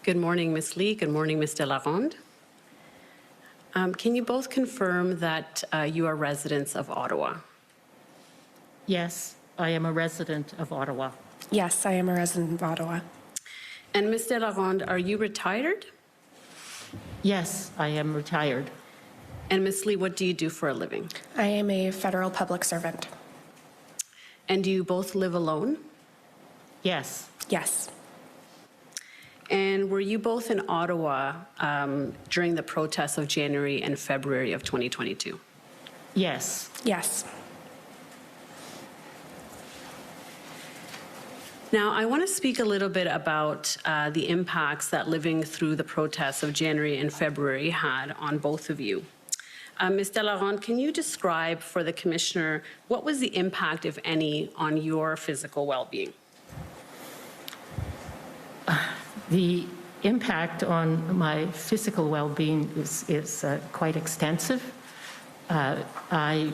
Good morning, Ms. Li. Good morning, Ms. de la Ronde. Can you both confirm that you are residents of Ottawa? Yes, I am a resident of Ottawa. Yes, I am a resident of Ottawa. And Ms. de la Ronde, are you retired? Yes, I am retired. And Ms. Li, what do you do for a living? I am a federal public servant. And do you both live alone? Yes, Yes. And were you both in Ottawa during the protests of January and February of 2022? yes. Yes. Now, I want to speak a little bit about the impacts that living through the protests of January and February had on both of you. Ms. de la Ronde, can you describe for the Commissioner what was the impact, if any, on your physical well-being? The impact on my physical well-being is quite extensive. I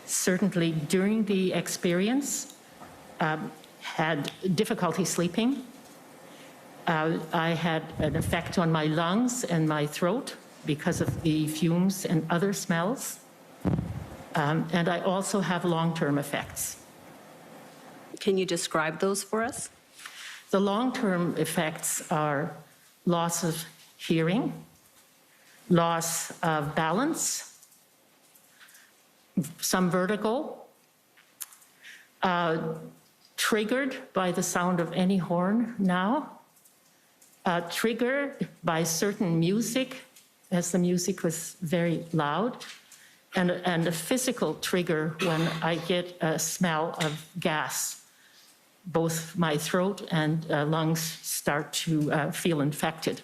certainly, during the experience, had difficulty sleeping. I had an effect on my lungs and my throat because of the fumes and other smells. And I also have long-term effects. Can you describe those for us? The long-term effects are loss of hearing, loss of balance, some vertigo, triggered by the sound of any horn now, triggered by certain music, as the music was very loud, and a physical trigger when I get a smell of gas. Both my throat and lungs start to feel infected.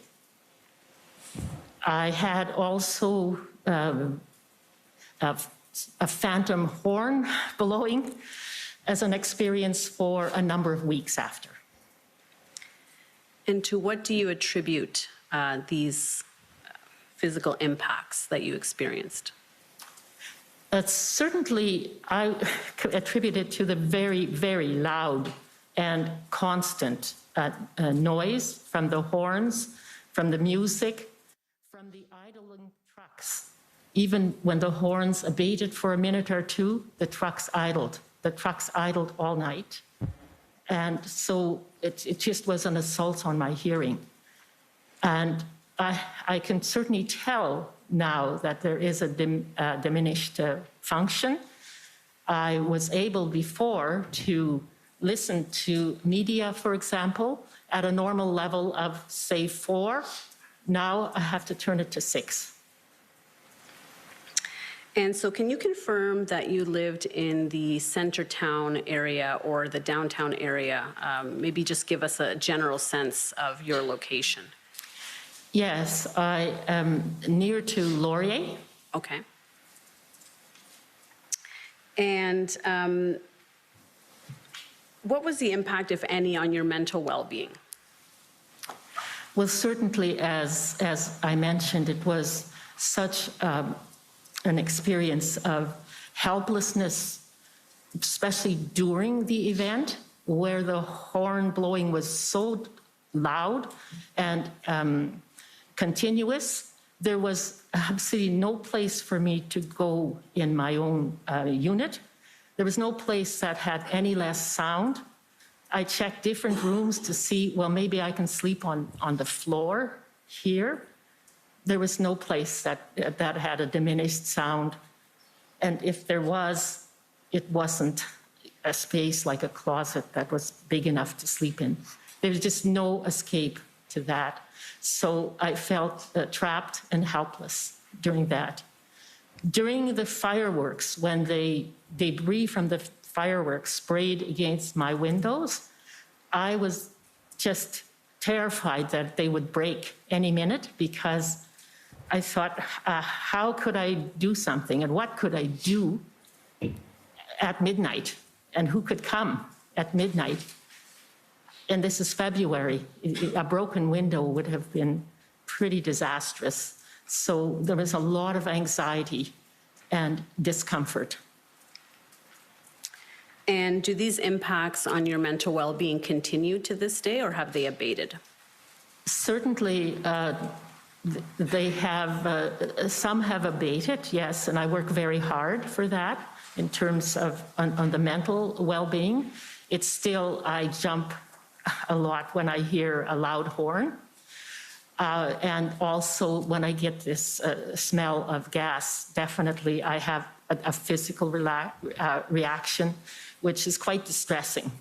I had also a phantom horn blowing as an experience for a number of weeks after. And to what do you attribute these physical impacts that you experienced? Certainly, I attribute it to the very, very loud and constant noise from the horns, from the music, from the idling trucks. Even when the horns abated for a minute or two, the trucks idled. The trucks idled all night. And so it just was an assault on my hearing. And I can certainly tell now that there is a diminished function. I was able before to listen to media, for example, at a normal level of, say, 4. Now I have to turn it to 6. And so can you confirm that you lived in the center town area or the downtown area? Maybe just give us a general sense of your location. Yes, I am near to Laurier. Okay. And what was the impact, if any, on your mental well-being? Well, certainly, as I mentioned, it was such an experience of helplessness, especially during the event, where the horn blowing was so loud and continuous. There was absolutely no place for me to go in my own unit. There was no place that had any less sound. I checked different rooms to see, well, maybe I can sleep on the floor here. There was no place that had a diminished sound. And if there was, it wasn't a space like a closet that was big enough to sleep in. There was just no escape to that. So I felt trapped and helpless during that. During the fireworks, when the debris from the fireworks sprayed against my windows, I was just terrified that they would break any minute, because I thought, how could I do something and what could I do at midnight, and who could come at midnight? And this is February. A broken window would have been pretty disastrous. So there was a lot of anxiety and discomfort. And do these impacts on your mental well-being continue to this day, or have they abated? Certainly, they have, some have abated, yes, and I work very hard for that in terms of on the mental well-being. It's still, I jump a lot when I hear a loud horn. And also when I get this smell of gas, definitely I have a physical reaction, which is quite distressing.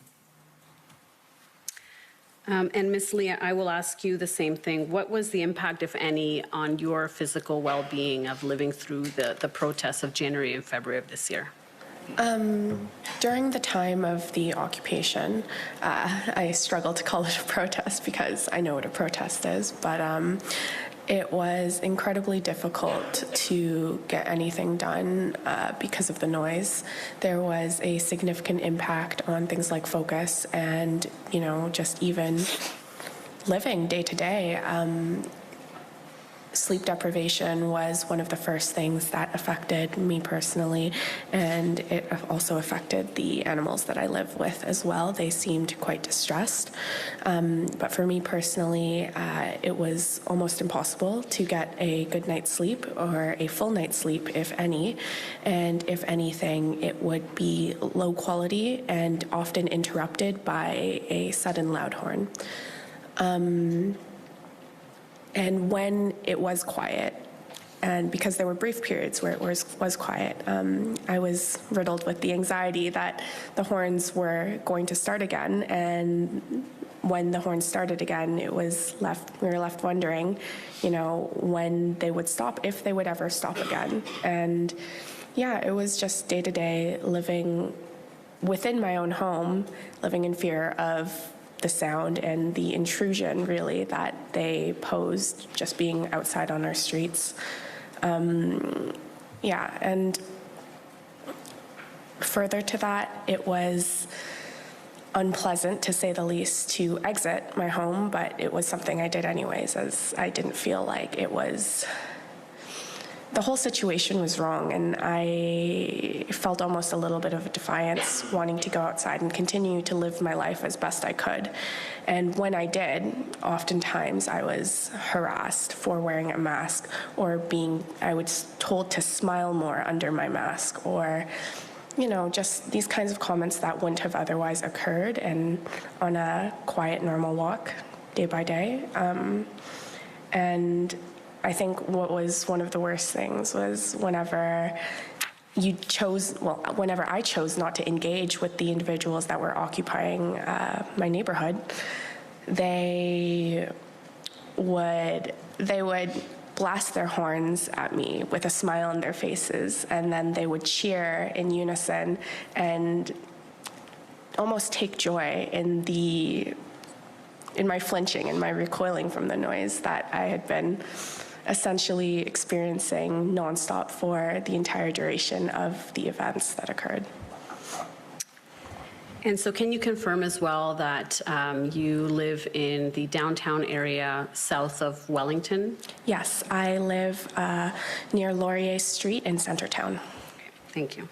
And Ms. Li, I will ask you the same thing. What was the impact, if any, on your physical well-being of living through the protests of January and February of this year? During the time of the occupation, I struggle to call it a protest because I know what a protest is, but it was incredibly difficult to get anything done because of the noise. There was a significant impact on things like focus and, you know, just even living day to day. Sleep deprivation was one of the first things that affected me personally, and it also affected the animals that I live with as well. They seemed quite distressed. But for me personally, it was almost impossible to get a good night's sleep or a full night's sleep, if any. And if anything, it would be low quality and often interrupted by a sudden loud horn. And when it was quiet, and because there were brief periods where it was quiet, I was riddled with the anxiety that the horns were going to start again. And when the horns started again, we were left wondering, you know, when they would stop, if they would ever stop again. And yeah, it was just day to day living within my own home, living in fear of the sound and the intrusion, really, that they posed just being outside on our streets. Yeah, and further to that, it was unpleasant, to say the least, to exit my home, but it was something I did anyways, as I didn't feel like it was... The whole situation was wrong, and I felt almost a little bit of a defiance, wanting to go outside and continue to live my life as best I could. And when I did, oftentimes I was harassed for wearing a mask, or I was told to smile more under my mask, or, you know, just these kinds of comments that wouldn't have otherwise occurred and on a quiet, normal walk day by day. And I think what was one of the worst things was whenever I chose not to engage with the individuals that were occupying my neighborhood, they would blast their horns at me with a smile on their faces, and then they would cheer in unison and almost take joy in my flinching and my recoiling from the noise that I had been essentially experiencing nonstop for the entire duration of the events that occurred. And so can you confirm as well that you live in the downtown area south of Wellington? Yes, I live near Laurier Street in Centertown. Okay, thank you.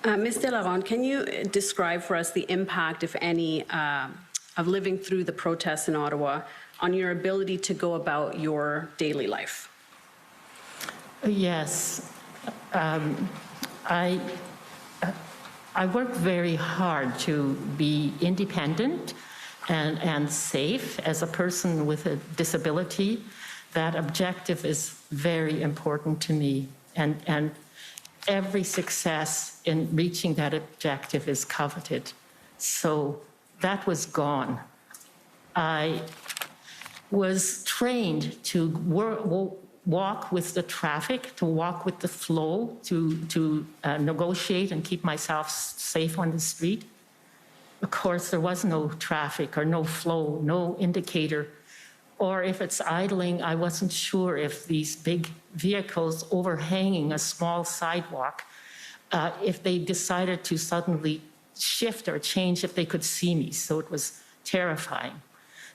Ms. De La Ronde, can you describe for us the impact, if any, of living through the protests in Ottawa on your ability to go about your daily life? Yes. I work very hard to be independent and safe as a person with a disability. That objective is very important to me, and every success in reaching that objective is coveted. So that was gone. I was trained to walk with the traffic, to walk with the flow, to negotiate and keep myself safe on the street. Of course, there was no traffic or no flow, no indicator. Or if it's idling, I wasn't sure if these big vehicles overhanging a small sidewalk, if they decided to suddenly shift or change, if they could see me. So it was terrifying.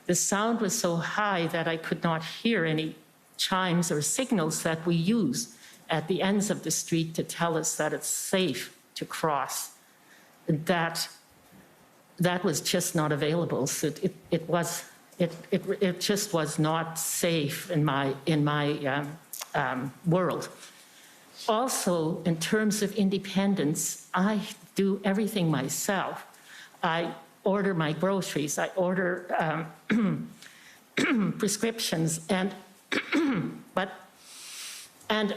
The sound was so high that I could not hear any chimes or signals that we use at the ends of the street to tell us that it's safe to cross. That that was just not available. So it just was not safe in my world. Also, in terms of independence, I do everything myself. I order my groceries, I order prescriptions, and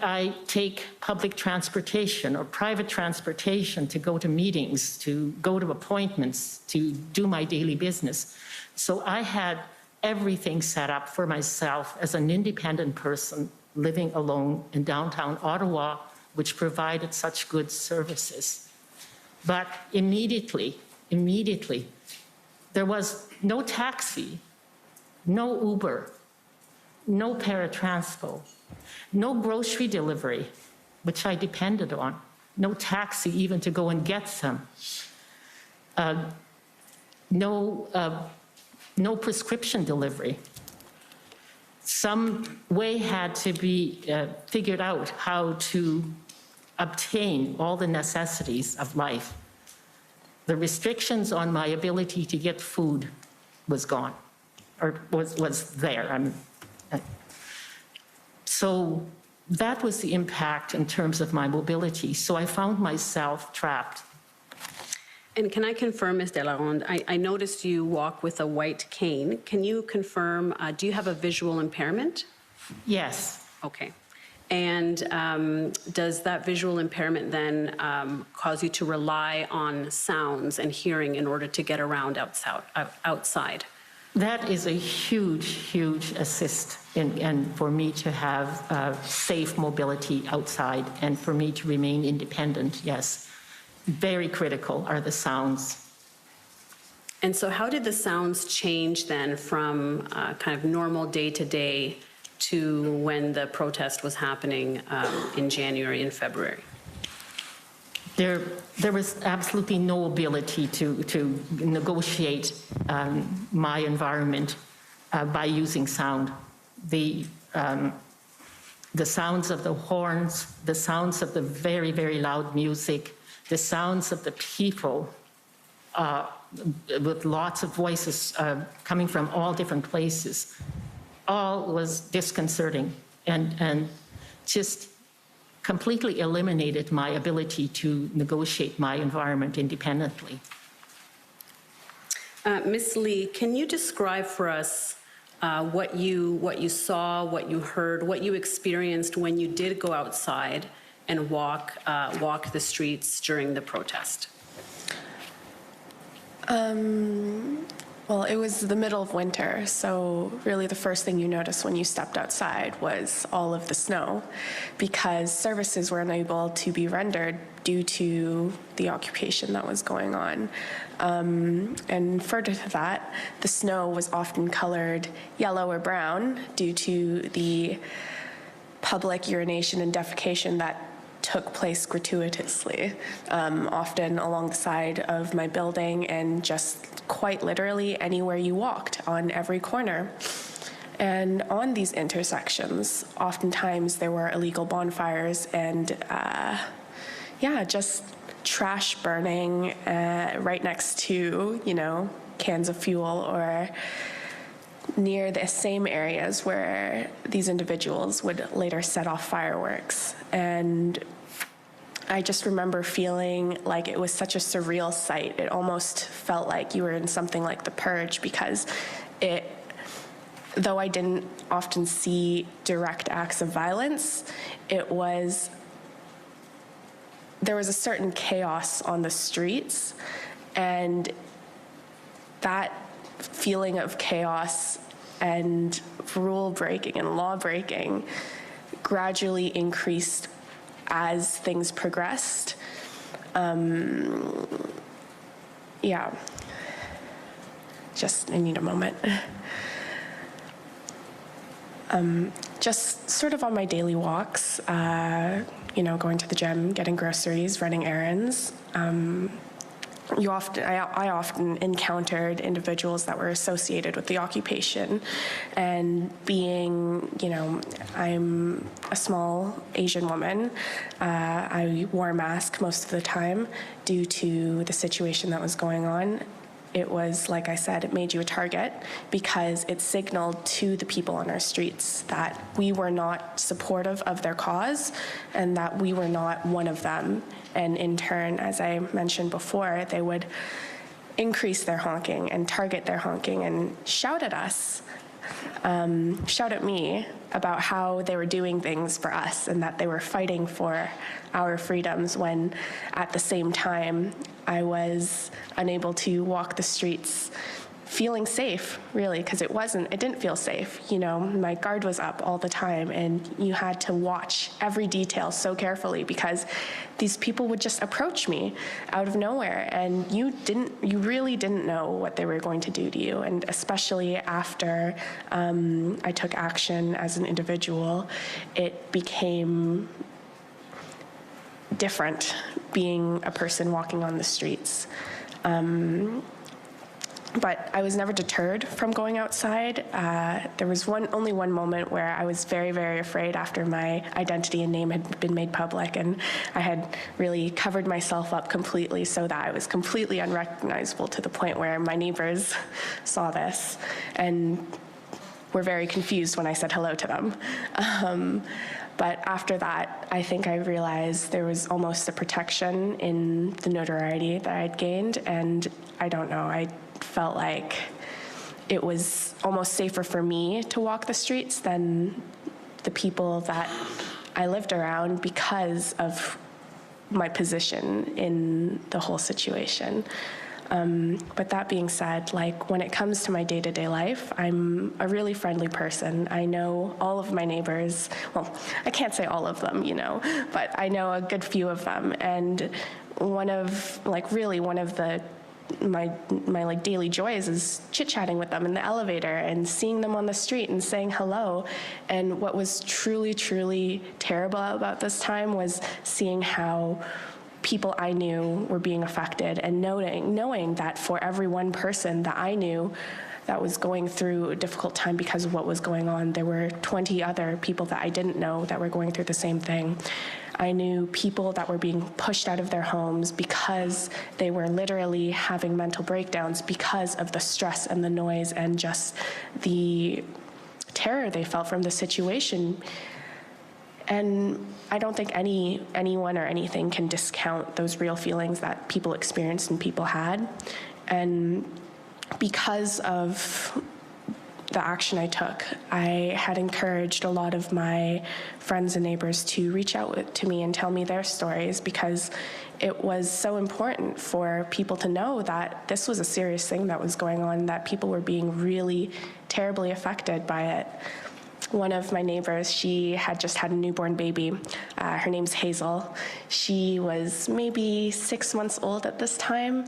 I take public transportation or private transportation to go to meetings, to go to appointments, to do my daily business. So I had everything set up for myself as an independent person living alone in downtown Ottawa, which provided such good services. But immediately, there was no taxi, no Uber, no paratranspo, no grocery delivery, which I depended on, no taxi even to go and get some, no prescription delivery. Some way had to be figured out how to obtain all the necessities of life. The restrictions on my ability to get food was gone, or was there. So that was the impact in terms of my mobility. So I found myself trapped. And can I confirm, Ms. De La Ronde, I noticed you walk with a white cane. Can you confirm, do you have a visual impairment? Yes. Okay. And does that visual impairment then cause you to rely on sounds and hearing in order to get around outside? That is a huge assist in for me to have safe mobility outside and for me to remain independent, yes. Very critical are the sounds. And so how did the sounds change then from kind of normal day-to-day to when the protest was happening in January and February? There was absolutely no ability to negotiate my environment by using sound. The sounds of the horns, the sounds of the very loud music, the sounds of the people with lots of voices coming from all different places, all was disconcerting and just completely eliminated my ability to negotiate my environment independently. Ms. Li, can you describe for us what you saw, what you heard, what you experienced when you did go outside and walk the streets during the protest? Well, it was the middle of winter, so really the first thing you noticed when you stepped outside was all of the snow, because services were unable to be rendered due to the occupation that was going on. And further to that, the snow was often colored yellow or brown due to the public urination and defecation that took place gratuitously, often along the side of my building and just quite literally anywhere you walked, on every corner. And on these intersections, oftentimes there were illegal bonfires and, just trash burning right next to, cans of fuel, or near the same areas where these individuals would later set off fireworks. And I just remember feeling like it was such a surreal sight. It almost felt like you were in something like The Purge, because though I didn't often see direct acts of violence, there was a certain chaos on the streets, and that feeling of chaos and rule breaking and law breaking gradually increased as things progressed. Just, I need a moment. Just sort of on my daily walks, going to the gym, getting groceries, running errands. I often encountered individuals that were associated with the occupation, and being, I'm a small Asian woman, I wore a mask most of the time due to the situation that was going on. it was, like I said, it made you a target because it signaled to the people on our streets that we were not supportive of their cause and that we were not one of them. And in turn, as I mentioned before, they would increase their honking and target their honking and shout at us, shout at me about how they were doing things for us and that they were fighting for our freedoms, when at the same time I was unable to walk the streets feeling safe, really, because it didn't feel safe. You know, my guard was up all the time, and you had to watch every detail so carefully because these people would just approach me out of nowhere, and you really didn't know what they were going to do to you. And especially after I took action as an individual, it became different being a person walking on the streets. But I was never deterred from going outside. There was only one moment where I was very, very afraid after my identity and name had been made public, and I had really covered myself up completely so that I was completely unrecognizable, to the point where my neighbors saw this and were very confused when I said hello to them. But after that, I think I realized there was almost a protection in the notoriety that I'd gained, and I don't know, I felt like it was almost safer for me to walk the streets than the people that I lived around because of my position in the whole situation. But that being said, like, when it comes to my day-to-day life, I'm a really friendly person. I know all of my neighbors. Well, I can't say all of them, you know, but I know a good few of them. And one of my like daily joys is chit-chatting with them in the elevator and seeing them on the street and saying hello. And what was truly, truly terrible about this time was seeing how people I knew were being affected, and knowing that for every one person that I knew that was going through a difficult time because of what was going on, there were 20 other people that I didn't know that were going through the same thing. I knew people that were being pushed out of their homes because they were literally having mental breakdowns because of the stress and the noise and just the terror they felt from the situation. And I don't think anyone or anything can discount those real feelings that people experienced and people had. And because of the action I took, I had encouraged a lot of my friends and neighbors to reach out to me and tell me their stories, because it was so important for people to know that this was a serious thing that was going on, that people were being really terribly affected by it. One of my neighbors, she had just had a newborn baby. Her name's Hazel. She was maybe 6 months old at this time.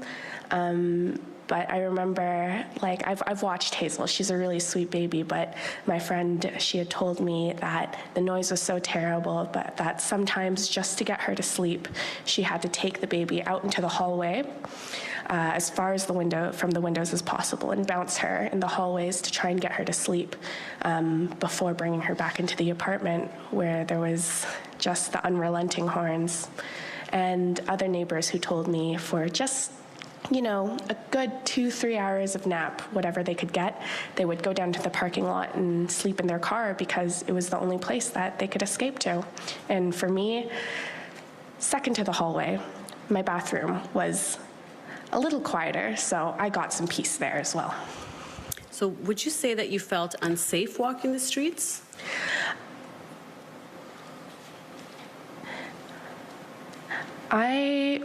But I remember, like, I've watched Hazel. She's a really sweet baby, but my friend, she had told me that the noise was so terrible, but that sometimes just to get her to sleep, she had to take the baby out into the hallway as far as from the windows as possible, and bounce her in the hallways to try and get her to sleep before bringing her back into the apartment, where there was just the unrelenting horns. And other neighbors who told me for just, you know, a good 2-3 hours of nap, whatever they could get, they would go down to the parking lot and sleep in their car because it was the only place that they could escape to. And for me, second to the hallway, my bathroom was a little quieter, so I got some peace there as well. So would you say that you felt unsafe walking the streets? I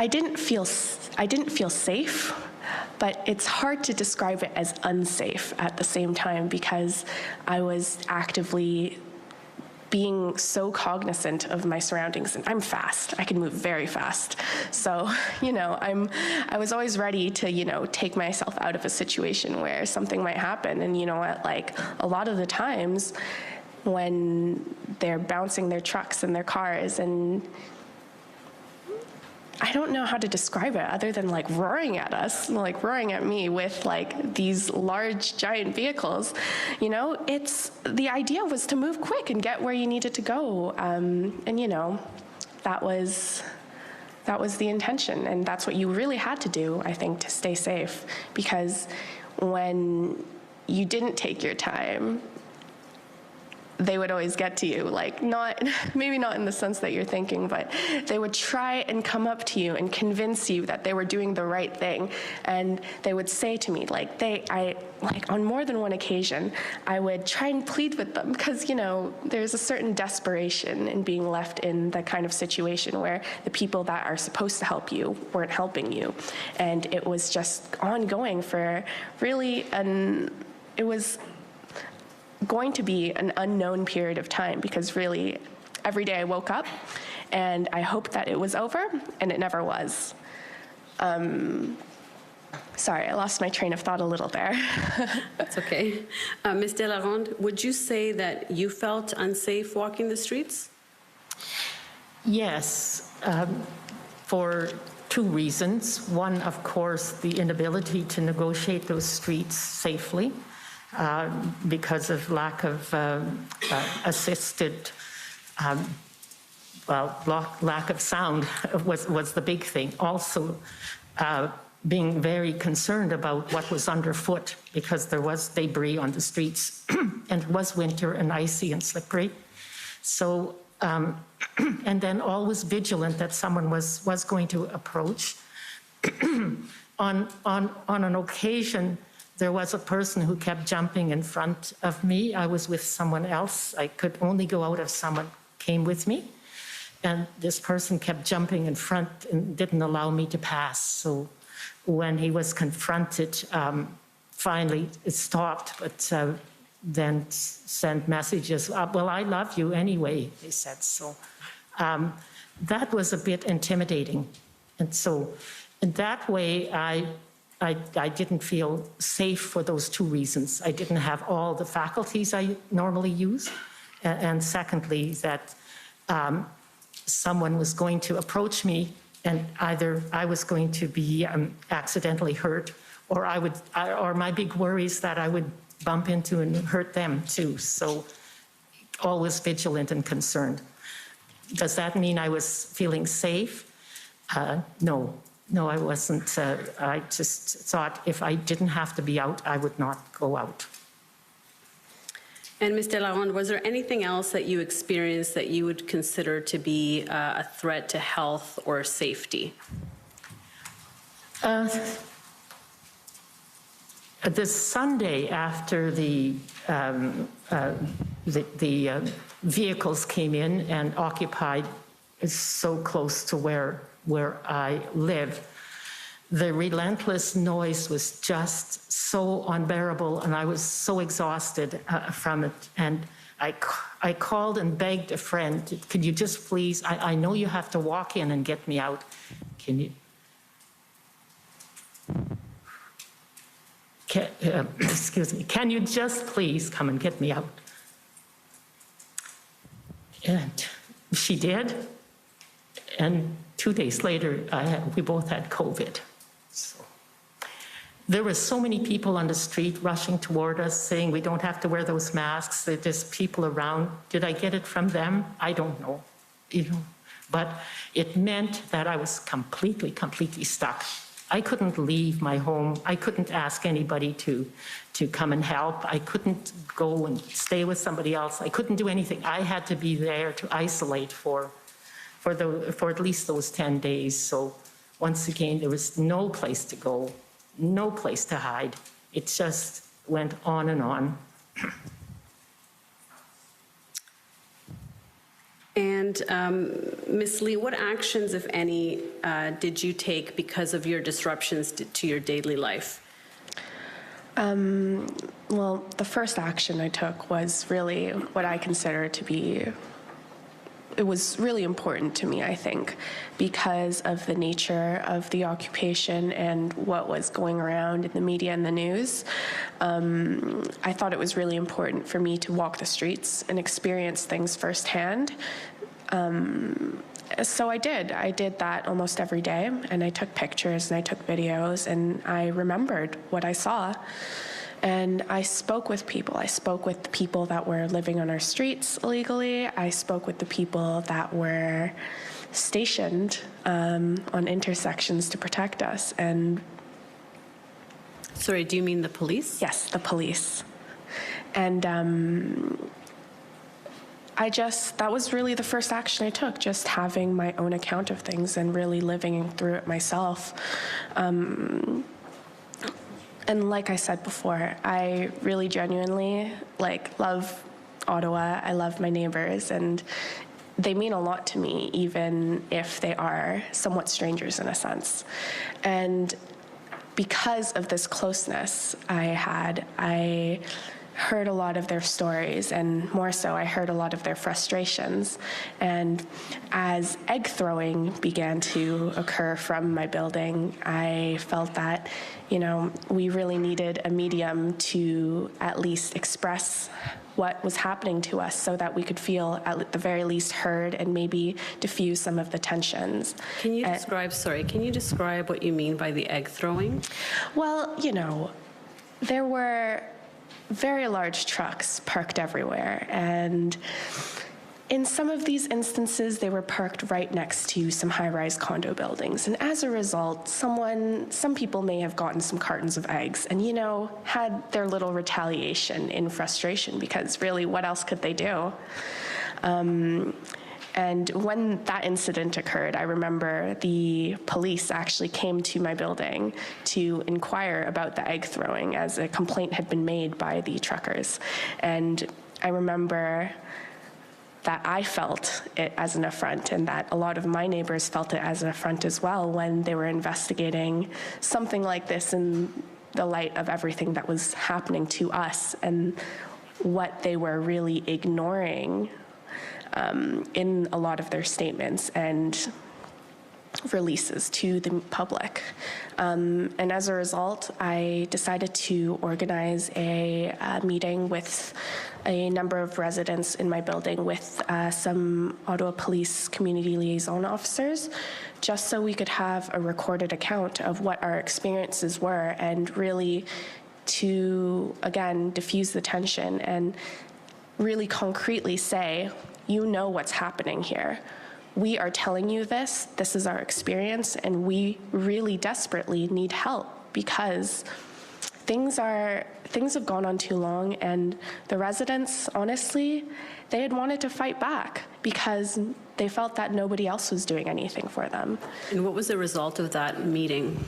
didn't feel safe, but it's hard to describe it as unsafe at the same time, because I was actively being so cognizant of my surroundings, and I'm fast. I can move very fast. So, you know, I was always ready to, you know, take myself out of a situation where something might happen. And you know what, like, a lot of the times when they're bouncing their trucks and their cars, and I don't know how to describe it other than like roaring at us, like roaring at me with like these large giant vehicles, you know, the idea was to move quick and get where you needed to go. And you know, that was that was the intention, and that's what you really had to do, I think, to stay safe, because when you didn't take your time, they would always get to you, like, not, maybe not in the sense that you're thinking, but they would try and come up to you and convince you that they were doing the right thing. And they would say to me, like, on more than one occasion, I would try and plead with them, because, you know, there's a certain desperation in being left in the kind of situation where the people that are supposed to help you weren't helping you. And it was just ongoing for really it was going to be an unknown period of time, because really every day I woke up and I hoped that it was over, and it never was. Sorry, I lost my train of thought a little there. That's okay. Ms. De La Ronde, would you say that you felt unsafe walking the streets? Yes, for two reasons. One, of course, the inability to negotiate those streets safely. Because of lack of assisted, lack of sound was the big thing. Also, being very concerned about what was underfoot, because there was debris on the streets, and it was winter and icy and slippery. So, and then always vigilant that someone was going to approach. On an occasion, there was a person who kept jumping in front of me. I was with someone else. I could only go out if someone came with me. And this person kept jumping in front and didn't allow me to pass. So when he was confronted, finally it stopped, but then sent messages, well, I love you anyway, they said. So that was a bit intimidating. And so in that way, I didn't feel safe for those two reasons. I didn't have all the faculties I normally use. And secondly, that someone was going to approach me, and either I was going to be accidentally hurt, or or my big worry is that I would bump into and hurt them too. So always vigilant and concerned. Does that mean I was feeling safe? No. No, I wasn't. I just thought if I didn't have to be out, I would not go out. And Ms. De La Ronde, was there anything else that you experienced that you would consider to be a threat to health or safety? The Sunday after the vehicles came in and occupied so close to where I live, the relentless noise was just so unbearable, and I was so exhausted from it. And I called and begged a friend, could you just please, I know you have to walk in and get me out. Can you? Excuse me, can you just please come and get me out? And she did. And 2 days later, we both had COVID. So there were so many people on the street rushing toward us saying we don't have to wear those masks. There's just people around. Did I get it from them? I don't know. But it meant that I was completely stuck. I couldn't leave my home. I couldn't ask anybody to come and help. I couldn't go and stay with somebody else. I couldn't do anything. I had to be there to isolate for at least those 10 days. So once again, there was no place to go, no place to hide. It just went on and on. And Ms. Li, what actions, if any, did you take because of your disruptions to your daily life? Well, the first action I took was really what I consider to be, it was really important to me, I think, because of the nature of the occupation and what was going around in the media and the news. I thought it was really important for me to walk the streets and experience things firsthand. So I did that almost every day, and I took pictures and I took videos, and I remembered what I saw. And I spoke with people. I spoke with the people that were living on our streets illegally. I spoke with the people that were stationed on intersections to protect us. And Sorry, do you mean the police? yes, the police. And that was really the first action I took, just having my own account of things and really living through it myself. And like I said before, I really genuinely love Ottawa. I love my neighbors, and they mean a lot to me, even if they are somewhat strangers in a sense. And because of this closeness I heard a lot of their stories, and more so, I heard a lot of their frustrations. And as egg throwing began to occur from my building, I felt that, we really needed a medium to at least express what was happening to us so that we could feel at the very least heard and maybe diffuse some of the tensions. Can you describe what you mean by the egg throwing? Well, there were very large trucks parked everywhere, and in some of these instances, they were parked right next to some high-rise condo buildings. And as a result, some people may have gotten some cartons of eggs and, had their little retaliation in frustration, because really, what else could they do? And when that incident occurred, I remember the police actually came to my building to inquire about the egg throwing, as a complaint had been made by the truckers. And I remember that I felt it as an affront, and that a lot of my neighbors felt it as an affront as well when they were investigating something like this in the light of everything that was happening to us and what they were really ignoring in a lot of their statements and releases to the public. And as a result, I decided to organize a meeting with a number of residents in my building, with some Ottawa Police community liaison officers, just so we could have a recorded account of what our experiences were, and really to, again, diffuse the tension and really concretely say, what's happening here. We are telling you this is our experience, and we really desperately need help, because things have gone on too long, and the residents, honestly, they had wanted to fight back because they felt that nobody else was doing anything for them. And what was the result of that meeting?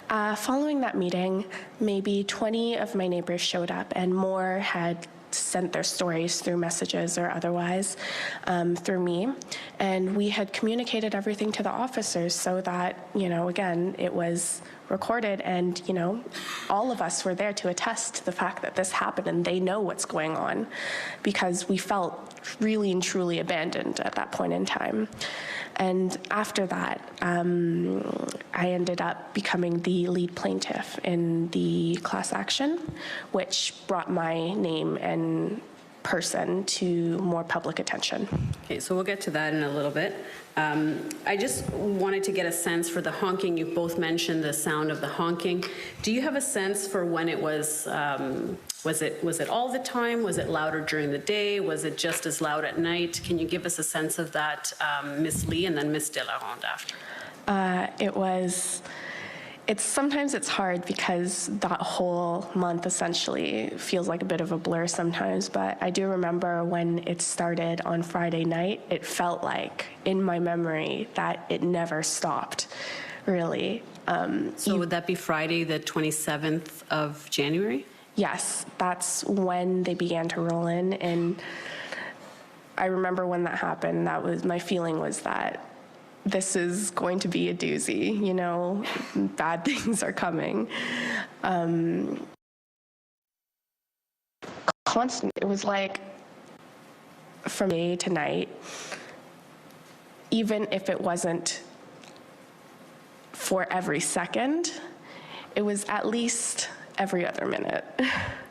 Following that meeting, maybe 20 of my neighbors showed up, and more had sent their stories through messages or otherwise through me. And we had communicated everything to the officers so that, again, it was recorded, and, all of us were there to attest to the fact that this happened, and they know what's going on, because we felt really and truly abandoned at that point in time. And after that, I ended up becoming the lead plaintiff in the class action, which brought my name and person to more public attention. Okay, so we'll get to that in a little bit. I just wanted to get a sense for the honking. You both mentioned the sound of the honking. Do you have a sense for when it was it all the time? Was it louder during the day? Was it just as loud at night? Can you give us a sense of that, Ms. Li, and then Ms. de la Ronde after? Sometimes it's hard, because that whole month essentially feels like a bit of a blur sometimes, but I do remember when it started on Friday night, it felt like, in my memory, that it never stopped, really. So would that be Friday, the 27th of January? Yes, that's when they began to roll in, and I remember when that happened, my feeling was that this is going to be a doozy, bad things are coming. Constant, it was like from day to night, even if it wasn't for every second, it was at least every other minute.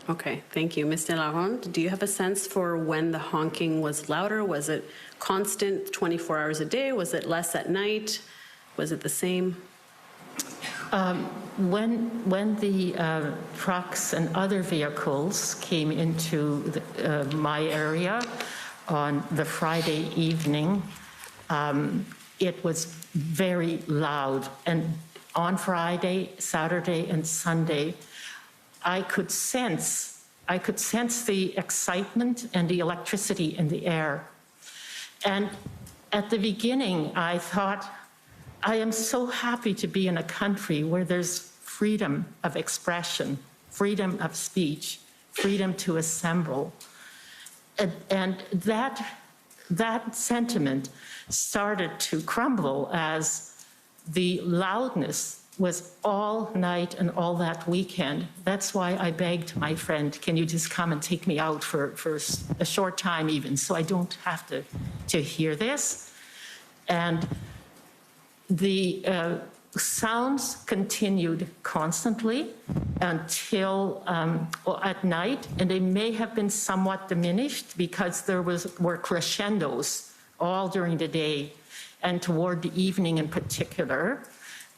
Okay, thank you. Ms. de la Ronde, do you have a sense for when the honking was louder? Was it constant 24 hours a day? Was it less at night? Was it the same? When the trucks and other vehicles came into my area on the Friday evening, it was very loud. And on Friday, Saturday, and Sunday, I could sense the excitement and the electricity in the air. And at the beginning, I thought, I am so happy to be in a country where there's freedom of expression, freedom of speech, freedom to assemble. And that sentiment started to crumble as the loudness was all night and all that weekend. That's why I begged my friend, can you just come and take me out for a short time even, so I don't have to hear this? And the sounds continued constantly until at night, and they may have been somewhat diminished because there were crescendos all during the day and toward the evening in particular,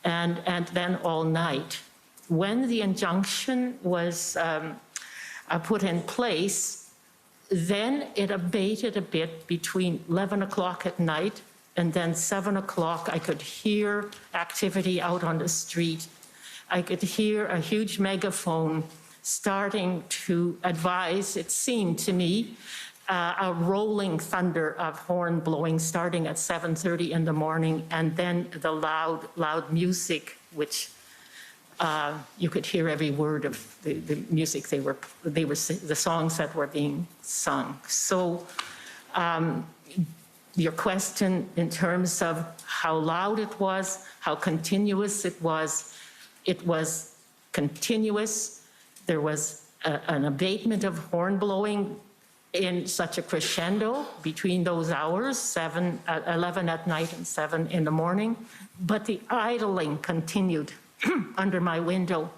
and then all night. When the injunction was put in place, then it abated a bit between 11 o'clock at night and then 7 o'clock. I could hear activity out on the street. I could hear a huge megaphone starting to advise, it seemed to me, a rolling thunder of horn blowing starting at 7:30 in the morning, and then the loud music, which you could hear every word of the music the songs that were being sung. So your question in terms of how loud it was, how continuous it was continuous. There was an abatement of horn blowing in such a crescendo between those hours, 11 at night and 7 in the morning. But the idling continued under my window,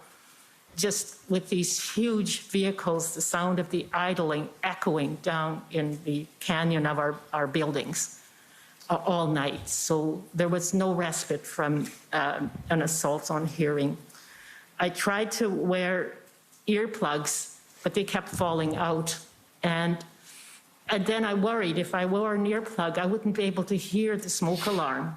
just with these huge vehicles, the sound of the idling echoing down in the canyon of our buildings all night. So there was no respite from an assault on hearing. I tried to wear earplugs, but they kept falling out. And then I worried if I wore an earplug, I wouldn't be able to hear the smoke alarm.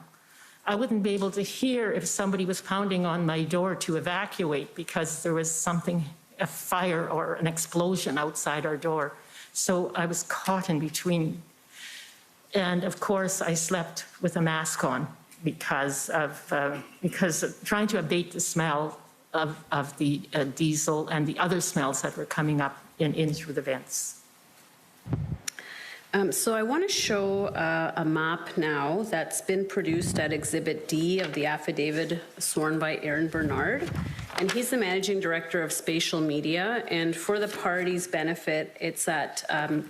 I wouldn't be able to hear if somebody was pounding on my door to evacuate because there was something, a fire or an explosion outside our door. So I was caught in between. And of course, I slept with a mask on because trying to abate the smell of the diesel and the other smells that were coming up in through the vents. So I want to show a map now that's been produced at Exhibit D of the affidavit sworn by Aaron Bernard. And he's the Managing Director of Spatial Media. And for the party's benefit, it's at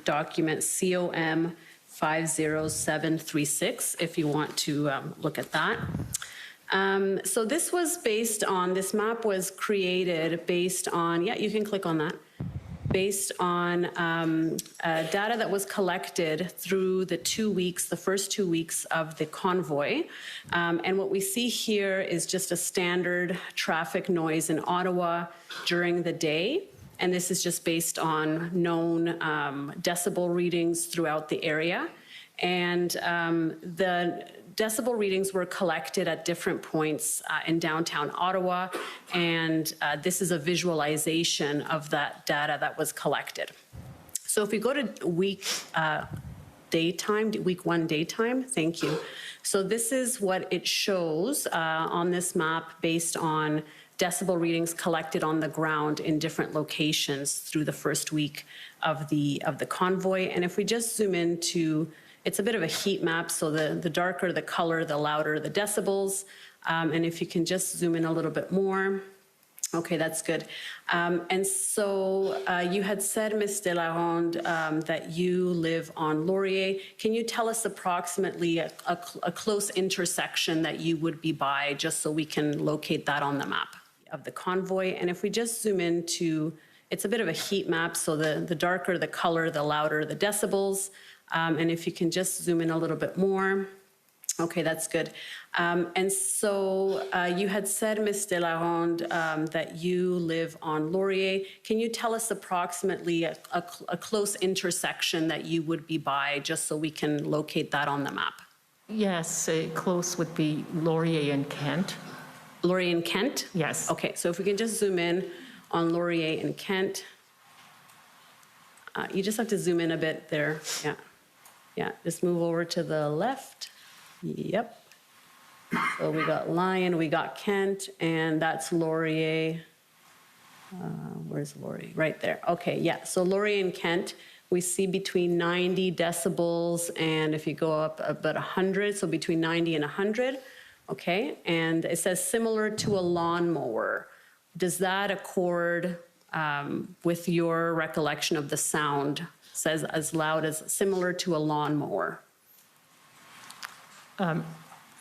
document COM 50736, if you want to look at that. So this map was created based on, yeah, you can click on that. Based on data that was collected through the first 2 weeks of the convoy. And what we see here is just a standard traffic noise in Ottawa during the day. And this is just based on known decibel readings throughout the area. And the decibel readings were collected at different points in downtown Ottawa, and this is a visualization of that data that was collected. So if we go to week 1 daytime, thank you. So this is what it shows on this map based on decibel readings collected on the ground in different locations through the first week of the convoy. And if we just zoom into, it's a bit of a heat map, so the darker the color, the louder the decibels. And if you can just zoom in a little bit more. Okay, that's good. And so you had said, Ms. de la Ronde, that you live on Laurier. Can you tell us approximately a close intersection that you would be by, just so we can locate that on the map of the convoy? And if we just zoom into, it's a bit of a heat map, so the darker the color, the louder the decibels. And if you can just zoom in a little bit more. Okay, that's good. And so you had said, Ms. de la Ronde, that you live on Laurier. Can you tell us approximately a close intersection that you would be by, just so we can locate that on the map? Yes, close would be Laurier and Kent. Laurier and Kent? Yes. Okay, so if we can just zoom in on Laurier and Kent. You just have to zoom in a bit there. Yeah. Yeah, just move over to the left. Yep. So we got Lyon, we got Kent, and that's Laurier. Where's Laurier? Right there. Okay, yeah. So Laurier and Kent, we see between 90 decibels, and if you go up about 100, so between 90 and 100. Okay, and it says similar to a lawnmower. Does that accord with your recollection of the sound? It says as loud as similar to a lawnmower.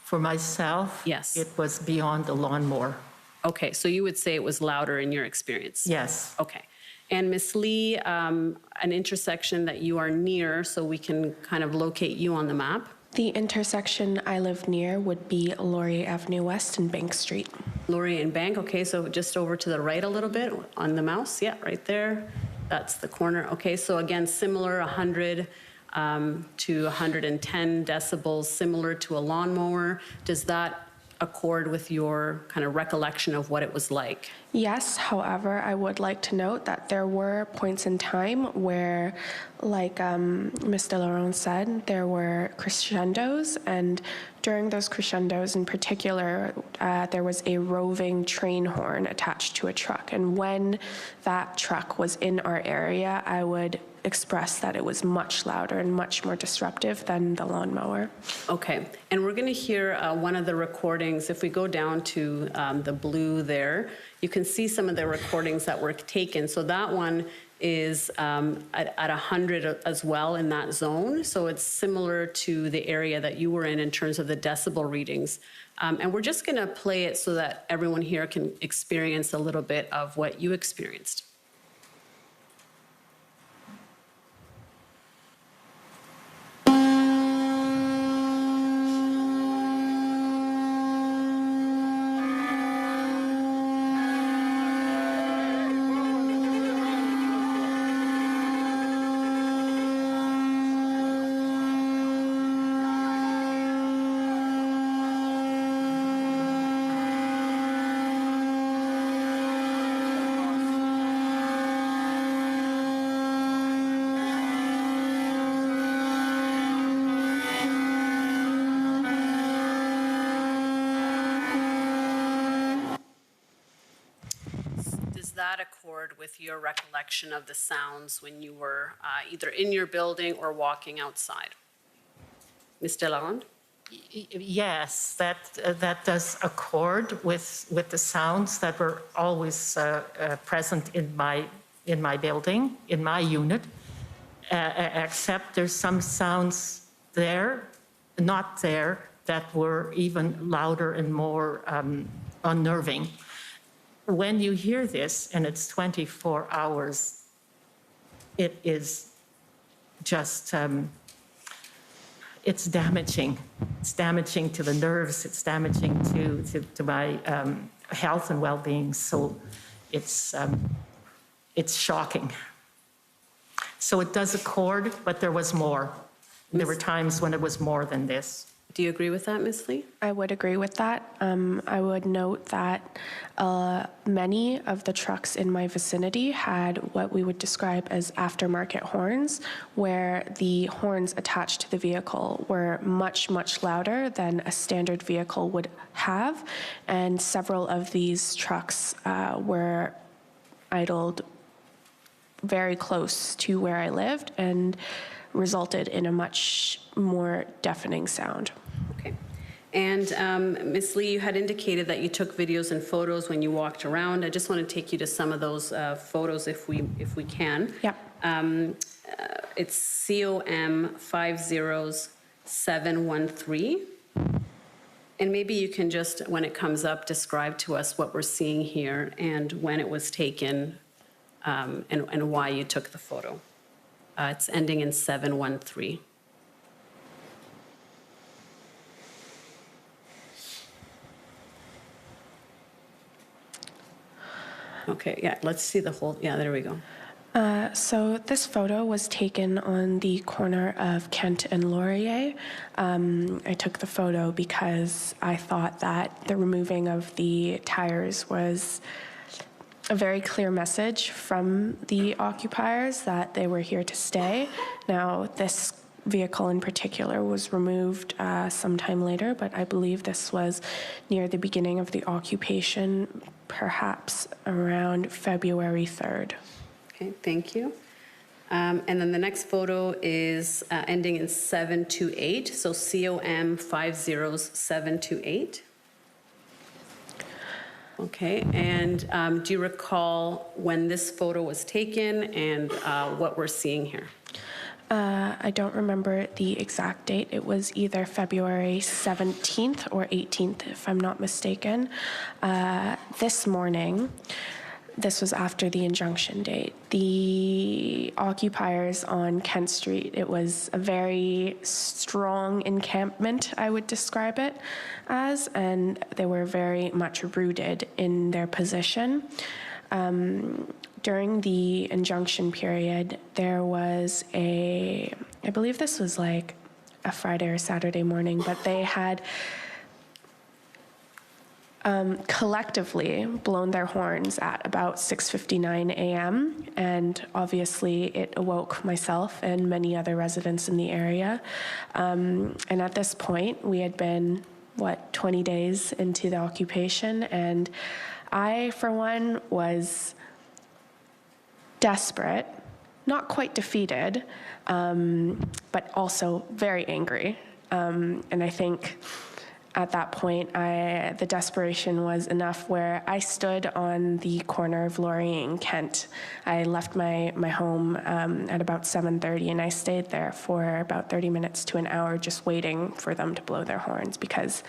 For myself, Yes. it was beyond the lawnmower. Okay, so you would say it was louder in your experience? Yes. Okay. And Ms. Lee, an intersection that you are near so we can kind of locate you on the map? The intersection I live near would be Laurier Avenue West and Bank Street. Laurier and Bank, okay, so just over to the right a little bit on the mouse, yeah, right there. That's the corner. Okay, so again, similar 100 to 110 decibels, similar to a lawnmower. Does that accord with your kind of recollection of what it was like? Yes, however, I would like to note that there were points in time where, like Mr. Laurent said, there were crescendos, and during those crescendos in particular, there was a roving train horn attached to a truck. And when that truck was in our area, I would express that it was much louder and much more disruptive than the lawnmower. Okay, and we're going to hear one of the recordings. If we go down to the blue there, you can see some of the recordings that were taken. So that one is at 100 as well in that zone. So it's similar to the area that you were in terms of the decibel readings. And we're just going to play it so that everyone here can experience a little bit of what you experienced. Does that accord with your recollection of the sounds when you were either in your building or walking outside? Ms. Delarond? Yes, that does accord with the sounds that were always present in my building, in my unit, except there's some sounds there, not there, that were even louder and more unnerving. When you hear this and it's 24 hours, it is just, it's damaging. It's damaging to the nerves. It's damaging to my health and well-being. So it's shocking. So it does accord, but there was more. There were times when it was more than this. Do you agree with that, Ms. Lee? I would agree with that. I would note that many of the trucks in my vicinity had what we would describe as aftermarket horns, where the horns attached to the vehicle were much, much louder than a standard vehicle would have. And several of these trucks were idled very close to where I lived and resulted in a much more deafening sound. Okay. And Ms. Lee, you had indicated that you took videos and photos when you walked around. I just want to take you to some of those photos if we can. Yeah. It's COM 50713. And maybe you can just, when it comes up, describe to us what we're seeing here and when it was taken and why you took the photo. It's ending in 713. Okay, yeah, let's see the whole, yeah, there we go. So this photo was taken on the corner of Kent and Laurier. I took the photo because I thought that the removing of the tires was a very clear message from the occupiers that they were here to stay. Now, this vehicle in particular was removed sometime later, but I believe this was near the beginning of the occupation, perhaps around February 3rd. Okay, thank you. And then the next photo is ending in 728, so COM 50728. Okay, and do you recall when this photo was taken and what we're seeing here? I don't remember the exact date. It was either February 17th or 18th, if I'm not mistaken. This morning, this was after the injunction date. The occupiers on Kent Street, it was a very strong encampment, I would describe it as, and they were very much rooted in their position. During the injunction period, there was I believe this was like a Friday or Saturday morning, but they had collectively blown their horns at about 6:59 a.m. and obviously it awoke myself and many other residents in the area. And at this point, we had been, 20 days into the occupation, and I, for one, was desperate, not quite defeated, but also very angry. And I think at that point, the desperation was enough where I stood on the corner of Laurier and Kent. I left my home at about 7:30, and I stayed there for about 30 minutes to an hour just waiting for them to blow their horns because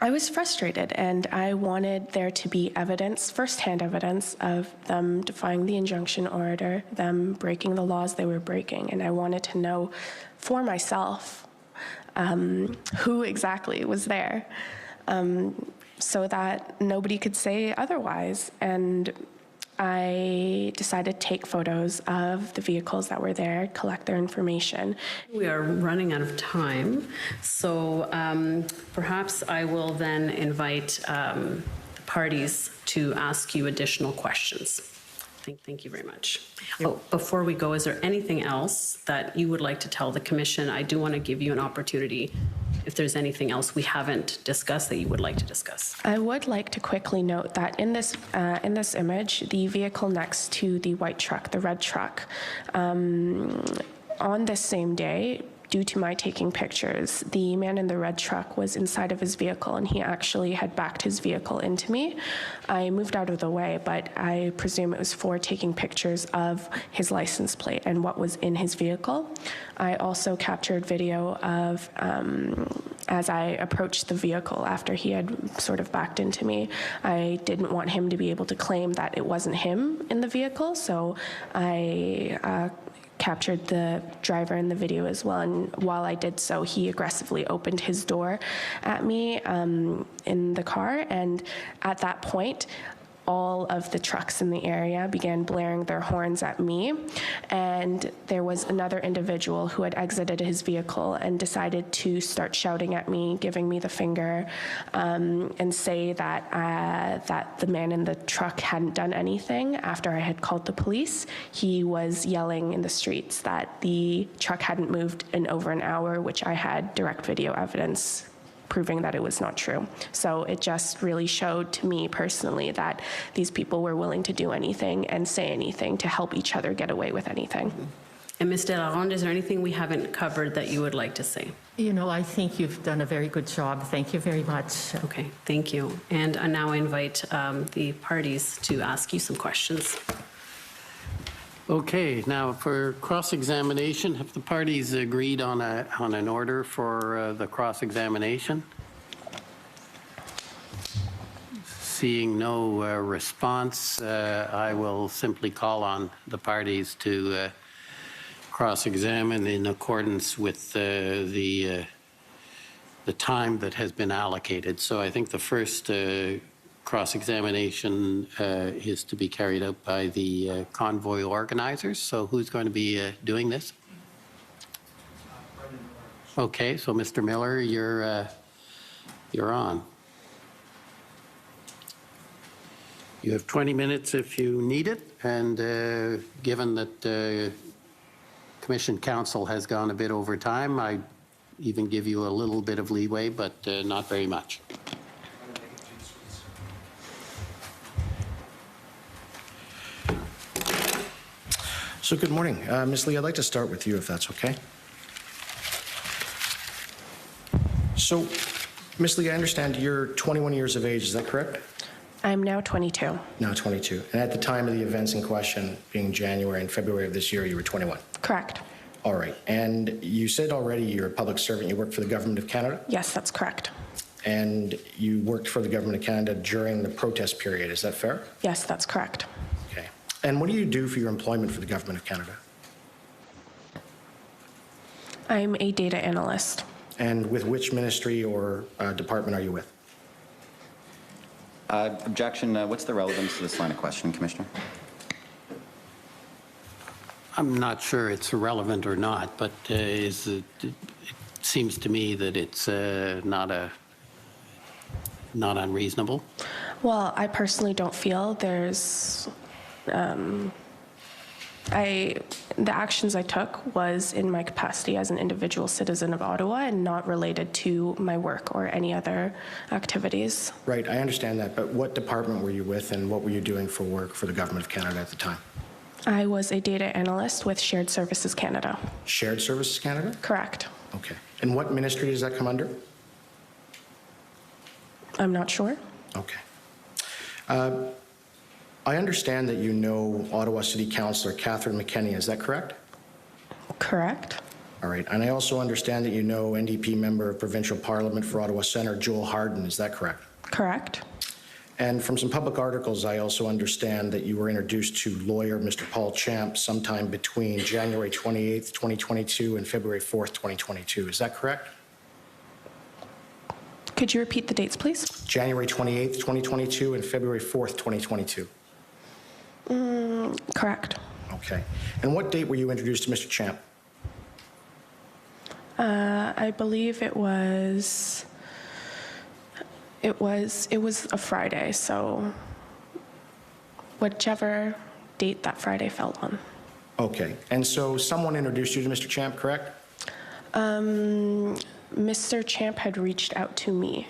I was frustrated and I wanted there to be evidence, firsthand evidence of them defying the injunction order, them breaking the laws they were breaking. And I wanted to know for myself who exactly was there so that nobody could say otherwise. And I decided to take photos of the vehicles that were there, collect their information. We are running out of time, so perhaps I will then invite the parties to ask you additional questions. Thank you very much. Oh, before we go, is there anything else that you would like to tell the commission? I do want to give you an opportunity if there's anything else we haven't discussed that you would like to discuss. I would like to quickly note that in this image, the vehicle next to the white truck, the red truck, on this same day, due to my taking pictures, the man in the red truck was inside of his vehicle and he actually had backed his vehicle into me. I moved out of the way, but I presume it was for taking pictures of his license plate and what was in his vehicle. I also captured video of as I approached the vehicle after he had sort of backed into me. I didn't want him to be able to claim that it wasn't him in the vehicle, so I captured the driver in the video as well, and while I did so, he aggressively opened his door at me in the car, and at that point, all of the trucks in the area began blaring their horns at me, and there was another individual who had exited his vehicle and decided to start shouting at me, giving me the finger, and say that that the man in the truck hadn't done anything after I had called the police. He was yelling in the streets that the truck hadn't moved in over an hour, which I had direct video evidence proving that it was not true. So it just really showed to me personally that these people were willing to do anything and say anything to help each other get away with anything. And Ms. De La Ronde, is there anything we haven't covered that you would like to say? You know, I think you've done a very good job. Thank you very much. Okay, thank you. And I now invite the parties to ask you some questions. Okay, now for cross-examination, have the parties agreed on an order for the cross-examination? Seeing no response, I will simply call on the parties to cross-examine in accordance with the time that has been allocated. So I think the first cross-examination is to be carried out by the convoy organizers. So who's going to be doing this? Okay, so Mr. Miller, you're on. You have 20 minutes if you need it, and given that Commission Council has gone a bit over time, I even give you a little bit of leeway, but not very much. So good morning. Ms. Li, I'd like to start with you, if that's okay. So, Ms. Li, I understand you're 21 years of age, is that correct? I'm now 22. Now 22. And at the time of the events in question, being January and February of this year, you were 21. Correct. All right. And you said already you're a public servant. You work for the Government of Canada? Yes, that's correct. And you worked for the Government of Canada during the protest period. Is that fair? Yes, that's correct. Okay. And what do you do for your employment for the Government of Canada? I'm a data analyst. And with which ministry or department are you with? Objection. What's the relevance to this line of questioning, Commissioner? I'm not sure it's relevant or not, but it seems to me that it's not unreasonable. Well, I personally don't feel there's, the actions I took was in my capacity as an individual citizen of Ottawa and not related to my work or any other activities. Right, I understand that, but what department were you with and what were you doing for work for the Government of Canada at the time? I was a data analyst with Shared Services Canada. Shared Services Canada? Correct. Okay. And what ministry does that come under? I'm not sure. Okay. I understand that you know Ottawa City Councillor Catherine McKenney, is that correct? Correct. All right. And I also understand that you know NDP member of Provincial Parliament for Ottawa Centre, Joel Harden, is that correct? Correct. And from some public articles, I also understand that you were introduced to lawyer Mr. Paul Champ sometime between January 28th, 2022 and February 4th, 2022. Is that correct? Could you repeat the dates, please? January 28th, 2022 and February 4th, 2022. Correct. Okay. And what date were you introduced to Mr. Champ? I believe it was a Friday, so whichever date that Friday fell on. Okay. And so someone introduced you to Mr. Champ, correct? Mr. Champ had reached out to me.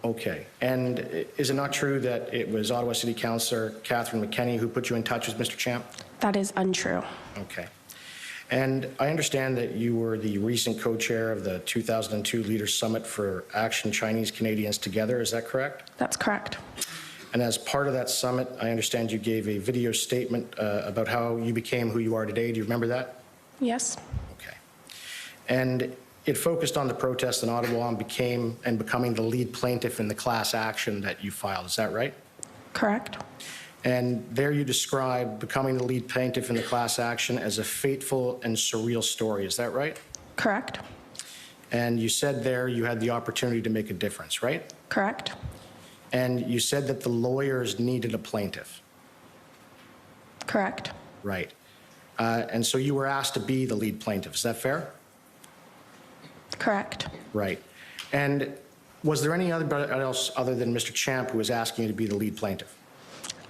Okay. And is it not true that it was Ottawa City Councillor Catherine McKenney who put you in touch with Mr. Champ? That is untrue. Okay. And I understand that you were the recent co-chair of the 2002 Leaders Summit for Action Chinese Canadians Together, is that correct? That's correct. And as part of that summit, I understand you gave a video statement about how you became who you are today. Do you remember that? Yes. Okay. And it focused on the protest in Ottawa and becoming the lead plaintiff in the class action that you filed. Is that right? Correct. And there you describe becoming the lead plaintiff in the class action as a fateful and surreal story. Is that right? Correct. And you said there you had the opportunity to make a difference, right? Correct. And you said that the lawyers needed a plaintiff. Correct. Right. And so you were asked to be the lead plaintiff. Is that fair? Correct. Right. And was there anybody else other than Mr. Champ who was asking you to be the lead plaintiff?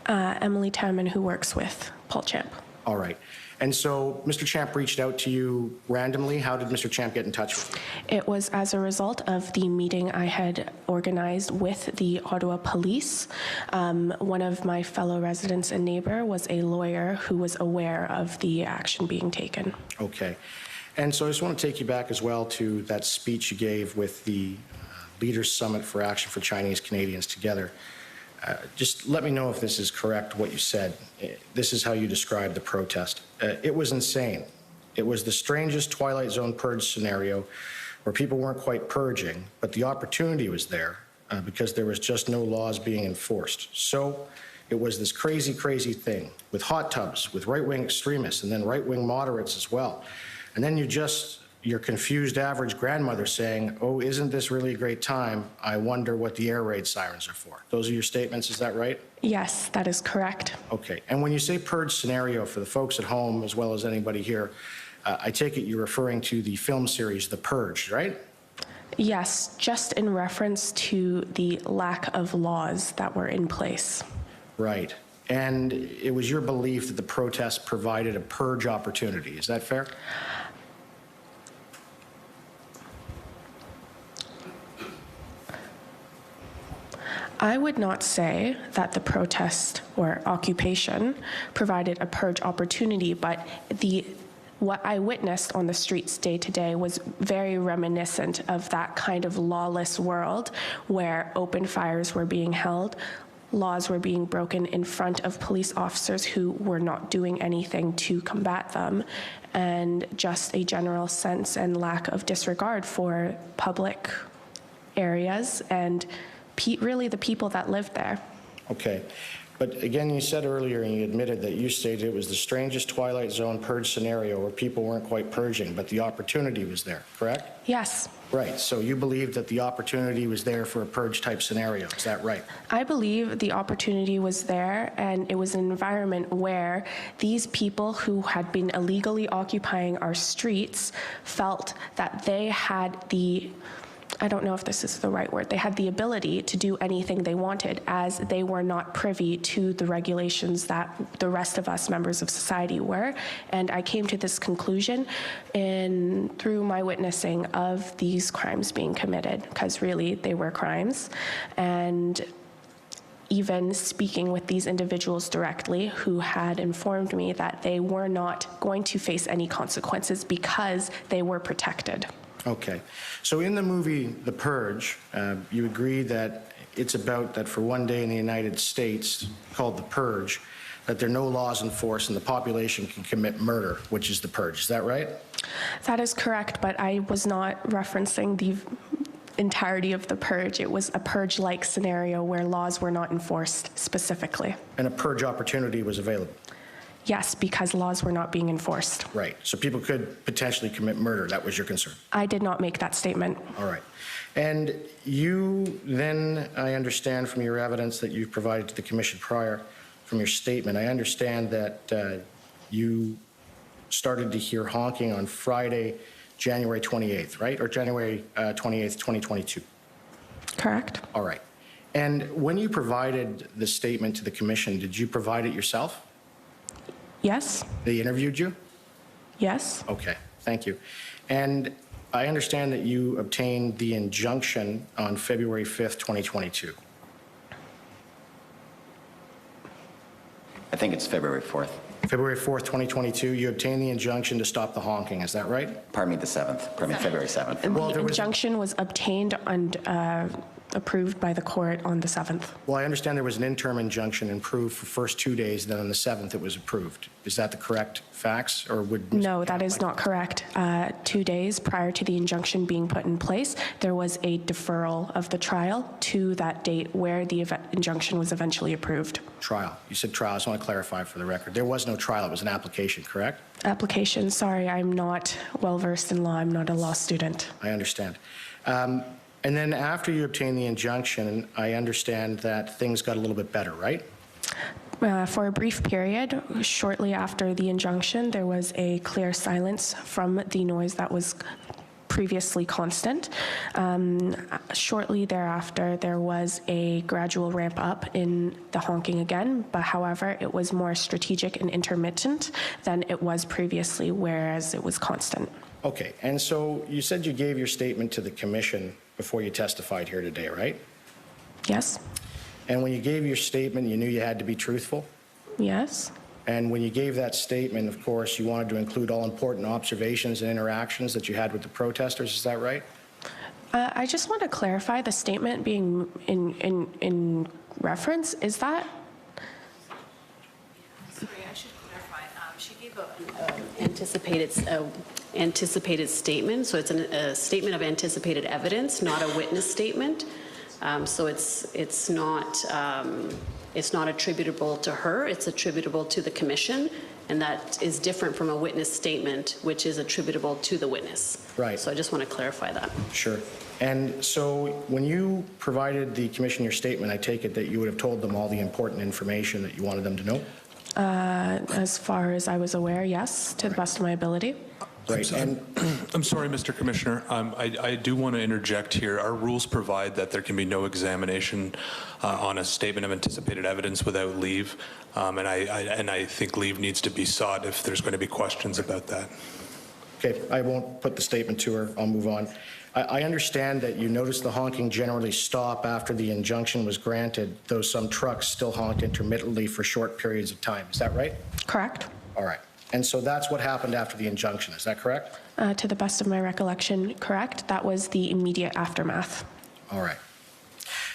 Emily Tamman, who works with Paul Champ. All right. And so Mr. Champ reached out to you randomly. How did Mr. Champ get in touch with you? It was as a result of the meeting I had organized with the Ottawa Police. One of my fellow residents and neighbor was a lawyer who was aware of the action being taken. Okay. And so I just want to take you back as well to that speech you gave with the Leaders Summit for Action for Chinese Canadians Together. Just let me know if this is correct, what you said. This is how you described the protest. It was insane. It was the strangest Twilight Zone purge scenario where people weren't quite purging, but the opportunity was there because there was just no laws being enforced. So it was this crazy, crazy thing with hot tubs, with right-wing extremists, and then right-wing moderates as well. And then you just your confused average grandmother saying, "Oh, isn't this really a great time? I wonder what the air raid sirens are for." Those are your statements, is that right? Yes, that is correct. Okay. And when you say purge scenario, for the folks at home as well as anybody here, I take it you're referring to the film series, The Purge, right? Yes, just in reference to the lack of laws that were in place. Right. And it was your belief that the protest provided a purge opportunity. Is that fair? I would not say that the protest or occupation provided a purge opportunity, but what I witnessed on the streets day to day was very reminiscent of that kind of lawless world where open fires were being held, laws were being broken in front of police officers who were not doing anything to combat them, and just a general sense and lack of disregard for public areas and really the people that lived there. Okay. But again, you said earlier, and you admitted that you stated it was the strangest Twilight Zone purge scenario where people weren't quite purging, but the opportunity was there, correct? Yes. Right. So you believe that the opportunity was there for a purge type scenario. Is that right? I believe the opportunity was there, and it was an environment where these people who had been illegally occupying our streets felt that they had I don't know if this is the right word, they had the ability to do anything they wanted, as they were not privy to the regulations that the rest of us members of society were. And I came to this conclusion through my witnessing of these crimes being committed, because really they were crimes. And even speaking with these individuals directly who had informed me that they were not going to face any consequences because they were protected. Okay. So in the movie The Purge, you agree that it's about that for one day in the United States, called The Purge, that there are no laws in force and the population can commit murder, which is the purge. Is that right? That is correct, but I was not referencing the entirety of the purge. It was a purge-like scenario where laws were not enforced specifically. And a purge opportunity was available. Yes, because laws were not being enforced. Right. So people could potentially commit murder. That was your concern. I did not make that statement. All right. And you then, I understand from your evidence that you've provided to the commission prior, from your statement, I understand that you started to hear honking on Friday, January 28th, right? Or January 28th, 2022. Correct. All right. And when you provided the statement to the commission, did you provide it yourself? Yes. They interviewed you? Yes. Okay, thank you. And I understand that you obtained the injunction on February 5th, 2022. I think it's February 4th. February 4th, 2022, you obtained the injunction to stop the honking, is that right? Pardon me, the 7th. Pardon me, February 7th. The injunction was obtained and approved by the court on the 7th. Well, I understand there was an interim injunction approved for first 2 days, then on the 7th it was approved. Is that the correct facts, or would... No, that is not correct. 2 days prior to the injunction being put in place, there was a deferral of the trial to that date where the injunction was eventually approved. Trial. You said trial. I just want to clarify for the record. There was no trial. It was an application, correct? Application. Sorry, I'm not well-versed in law. I'm not a law student. I understand. And then after you obtained the injunction, I understand that things got a little bit better, right? For a brief period, shortly after the injunction, there was a clear silence from the noise that was previously constant. Shortly thereafter, there was a gradual ramp up in the honking again, but however, it was more strategic and intermittent than it was previously, whereas it was constant. Okay, and so you said you gave your statement to the commission before you testified here today, right? Yes. And when you gave your statement, you knew you had to be truthful? Yes. And when you gave that statement, of course, you wanted to include all important observations and interactions that you had with the protesters, is that right? I just want to clarify the statement being in reference, is that? Sorry, I should clarify. She gave an anticipated statement, so it's a statement of anticipated evidence, not a witness statement. So it's not it's not attributable to her, it's attributable to the commission, and that is different from a witness statement, which is attributable to the witness. Right. So I just want to clarify that. Sure. And so when you provided the commission your statement, I take it that you would have told them all the important information that you wanted them to know? As far as I was aware, yes, to the best of my ability. Right. And I'm sorry, Mr. Commissioner. I do want to interject here. Our rules provide that there can be no examination on a statement of anticipated evidence without leave, and I think leave needs to be sought if there's going to be questions about that. okay, I won't put the statement to her. I'll move on. I understand that you noticed the honking generally stop after the injunction was granted, though some trucks still honked intermittently for short periods of time. Is that right? Correct. All right. And so that's what happened after the injunction. Is that correct? To the best of my recollection, correct. That was the immediate aftermath. All right.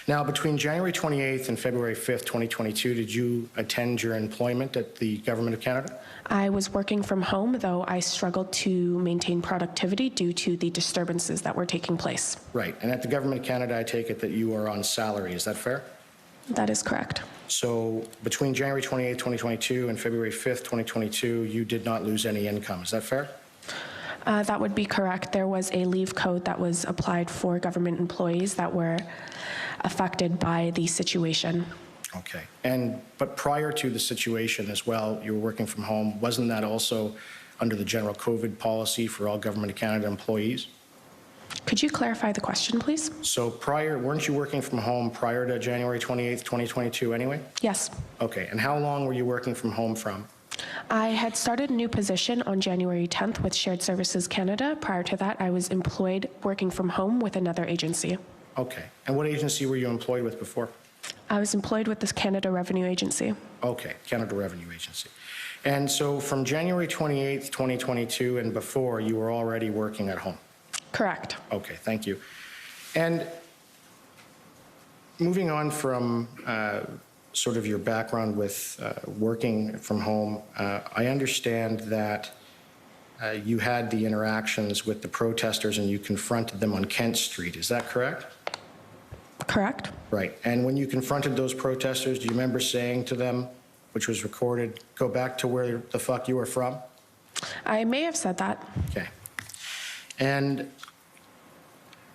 Now, between January 28th and February 5th, 2022, did you attend your employment at the Government of Canada? I was working from home, though I struggled to maintain productivity due to the disturbances that were taking place. Right. And at the Government of Canada, I take it that you are on salary. Is that fair? That is correct. So between January 28th, 2022 and February 5th, 2022, you did not lose any income. Is that fair? That would be correct. There was a leave code that was applied for government employees that were affected by the situation. Okay. But prior to the situation as well, you were working from home. Wasn't that also under the general COVID policy for all Government of Canada employees? Could you clarify the question, please? So weren't you working from home prior to January 28th, 2022 anyway? Yes. Okay. And how long were you working from home from? I had started a new position on January 10th with Shared Services Canada. Prior to that, I was employed working from home with another agency. Okay. And what agency were you employed with before? I was employed with the Canada Revenue Agency. Okay, Canada Revenue Agency. And so from January 28th, 2022 and before, you were already working at home? Correct. Okay, thank you. And moving on from sort of your background with working from home, I understand that you had the interactions with the protesters and you confronted them on Kent Street. Is that correct? Correct. Right. And when you confronted those protesters, do you remember saying to them, which was recorded, go back to where the fuck you were from? I may have said that. Okay. And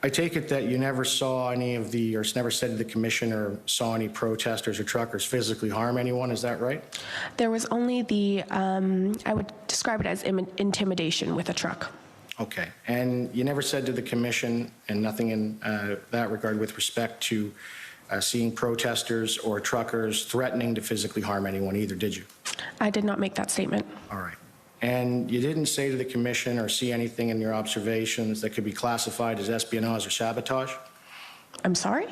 I take it that you never saw any of the, or never said to the commission or saw any protesters or truckers physically harm anyone, is that right? There was only the, I would describe it as intimidation with a truck. Okay. And you never said to the commission, and nothing in that regard with respect to seeing protesters or truckers threatening to physically harm anyone either, did you? I did not make that statement. All right. And you didn't say to the commission or see anything in your observations that could be classified as espionage or sabotage? I'm sorry?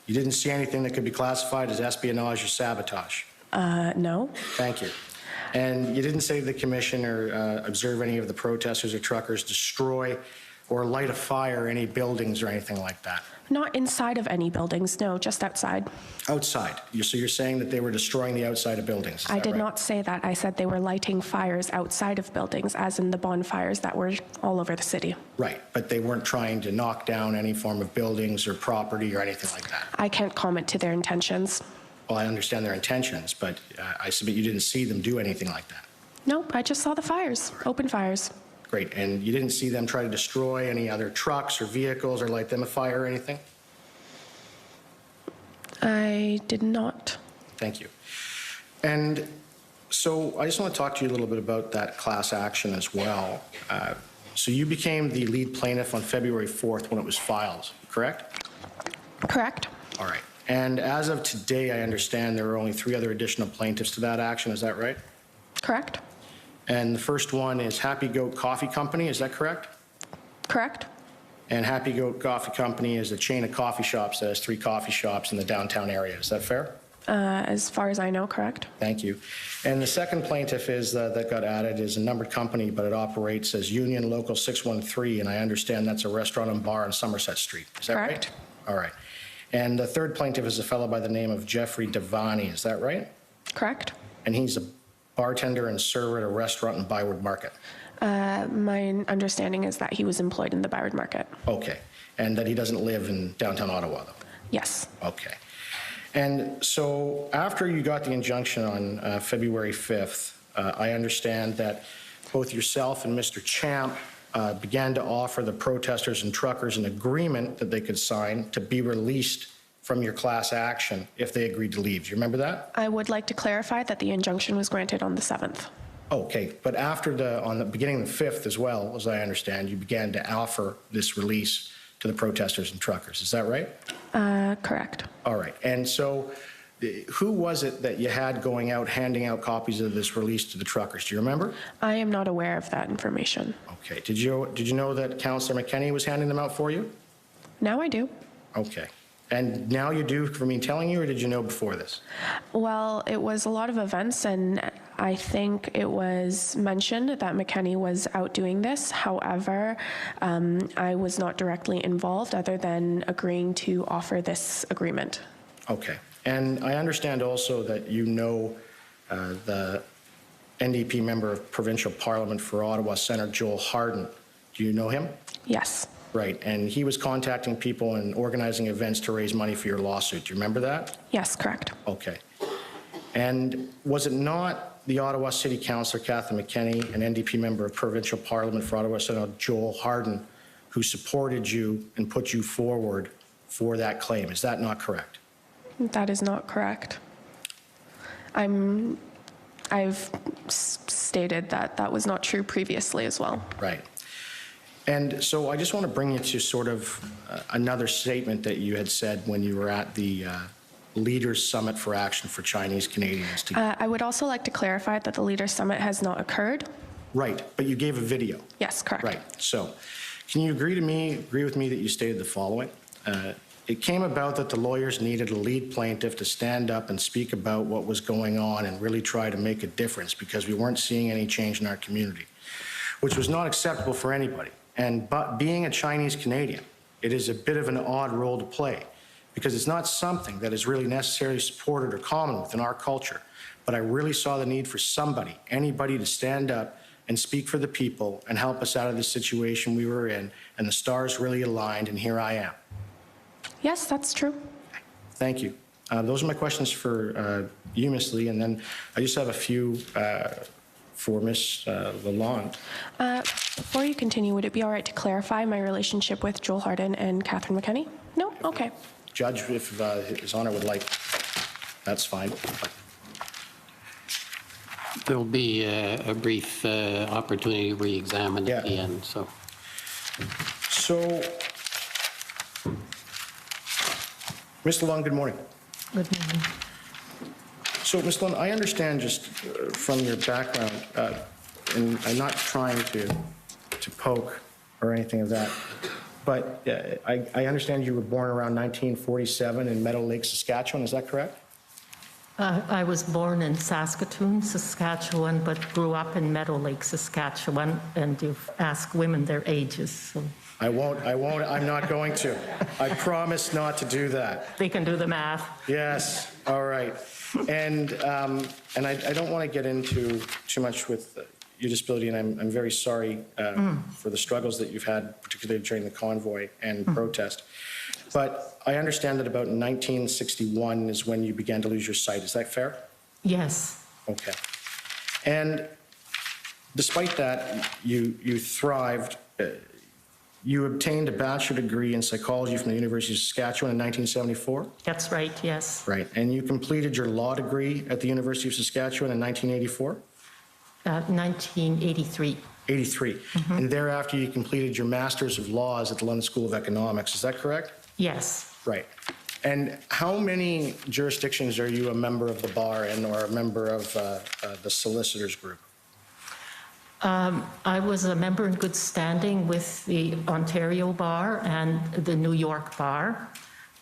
You didn't see anything that could be classified as espionage or sabotage? No. Thank you. And you didn't say to the commission or observe any of the protesters or truckers destroy or light a fire any buildings or anything like that? Not inside of any buildings, no, just outside. Outside. So you're saying that they were destroying the outside of buildings? Is I that did right? not say that. I said they were lighting fires outside of buildings, as in the bonfires that were all over the city. Right, but they weren't trying to knock down any form of buildings or property or anything like that? I can't comment to their intentions. Well, I understand their intentions, but I submit you didn't see them do anything like that. Nope, I just saw the fires, open fires. Great, and you didn't see them try to destroy any other trucks or vehicles or light them afire or anything? I did not. Thank you. And so I just want to talk to you a little bit about that class action as well. So you became the lead plaintiff on February 4th when it was filed, correct? Correct. All right. And as of today, I understand there are only 3 other additional plaintiffs to that action. Is that right? Correct. And the first one is Happy Goat Coffee Company. Is that correct? Correct. And Happy Goat Coffee Company is a chain of coffee shops that has 3 coffee shops in the downtown area. Is that fair? As far as I know, correct. Thank you. And the second plaintiff is that got added is a numbered company, but it operates as Union Local 613, and I understand that's a restaurant and bar on Somerset Street. Is that Correct. right? All right. And the third plaintiff is a fellow by the name of Jeffrey Devani. Is that right? Correct. And he's a bartender and server at a restaurant in Byward Market. My understanding is that he was employed in the Byward Market. Okay. And that he doesn't live in downtown Ottawa, though? Yes. Okay. And so after you got the injunction on February 5th, I understand that both yourself and Mr. Champ began to offer the protesters and truckers an agreement that they could sign to be released from your class action if they agreed to leave. Do you remember that? I would like to clarify that the injunction was granted on the 7th. Okay, but on the beginning of the 5th as well, as I understand, you began to offer this release to the protesters and truckers. Is that right? Correct. All right. And so who was it that you had going out, handing out copies of this release to the truckers? Do you remember? I am not aware of that information. Okay. Did you know that Councillor McKenney was handing them out for you? Now I do. Okay. And now you do for me telling you, or did you know before this? Well, it was a lot of events, and I think it was mentioned that McKenney was out doing this. However, I was not directly involved other than agreeing to offer this agreement. Okay. And I understand also that you know the NDP member of Provincial Parliament for Ottawa, Senator Joel Harden. Do you know him? Yes. Right. And he was contacting people and organizing events to raise money for your lawsuit. Do you remember that? Yes, correct. Okay. And was it not the Ottawa City Councillor, Catherine McKenney, an NDP member of Provincial Parliament for Ottawa, Senator Joel Harden, who supported you and put you forward for that claim? Is that not correct? That is not correct. I've stated that that was not true previously as well. Right. And so I just want to bring you to sort of another statement that you had said when you were at the Leaders Summit for Action for Chinese Canadians. I would also like to clarify that the Leaders Summit has not occurred. Right, but you gave a video. Yes, correct. Right. So can you agree with me that you stated the following? It came about that the lawyers needed a lead plaintiff to stand up and speak about what was going on and really try to make a difference because we weren't seeing any change in our community, which was not acceptable for anybody. But being a Chinese Canadian, it is a bit of an odd role to play because it's not something that is really necessarily supported or common within our culture. But I really saw the need for anybody to stand up and speak for the people and help us out of the situation we were in, and the stars really aligned, and here I am. Yes, that's true. Thank you. Those are my questions for you, Ms. Lee, and then I just have a few for Ms. Lalonde. Before you continue, would it be all right to clarify my relationship with Joel Harden and Catherine McKenney? No? Okay. Judge, if His Honor would like, that's fine. There'll be a brief opportunity to re-examine at the end, so. So, Ms. Lalonde, good morning. Good morning. So, Ms. Lalonde, I understand just from your background, and I'm not trying to poke or anything of that, but I understand you were born around 1947 in Meadow Lake, Saskatchewan. Is that correct? I was born in Saskatoon, Saskatchewan, but grew up in Meadow Lake, Saskatchewan, and you've asked women their ages. So I won't, I'm not going to. I promise not to do that. they can do the math. Yes, all right. And I don't want to get into too much with your disability, and I'm very sorry for the struggles that you've had, particularly during the convoy and protest. But I understand that about 1961 is when you began to lose your sight. Is that fair? Yes. Okay. And despite that, you thrived. You obtained a bachelor degree in psychology from the University of Saskatchewan in 1974? That's right, yes. Right. And you completed your law degree at the University of Saskatchewan in 1984? 1983. 83. And thereafter, you completed your Master's of Laws at the London School of Economics. Is that correct? Yes. Right. And how many jurisdictions are you a member of the bar and or a member of the solicitors group? I was a member in good standing with the Ontario Bar and the New York Bar.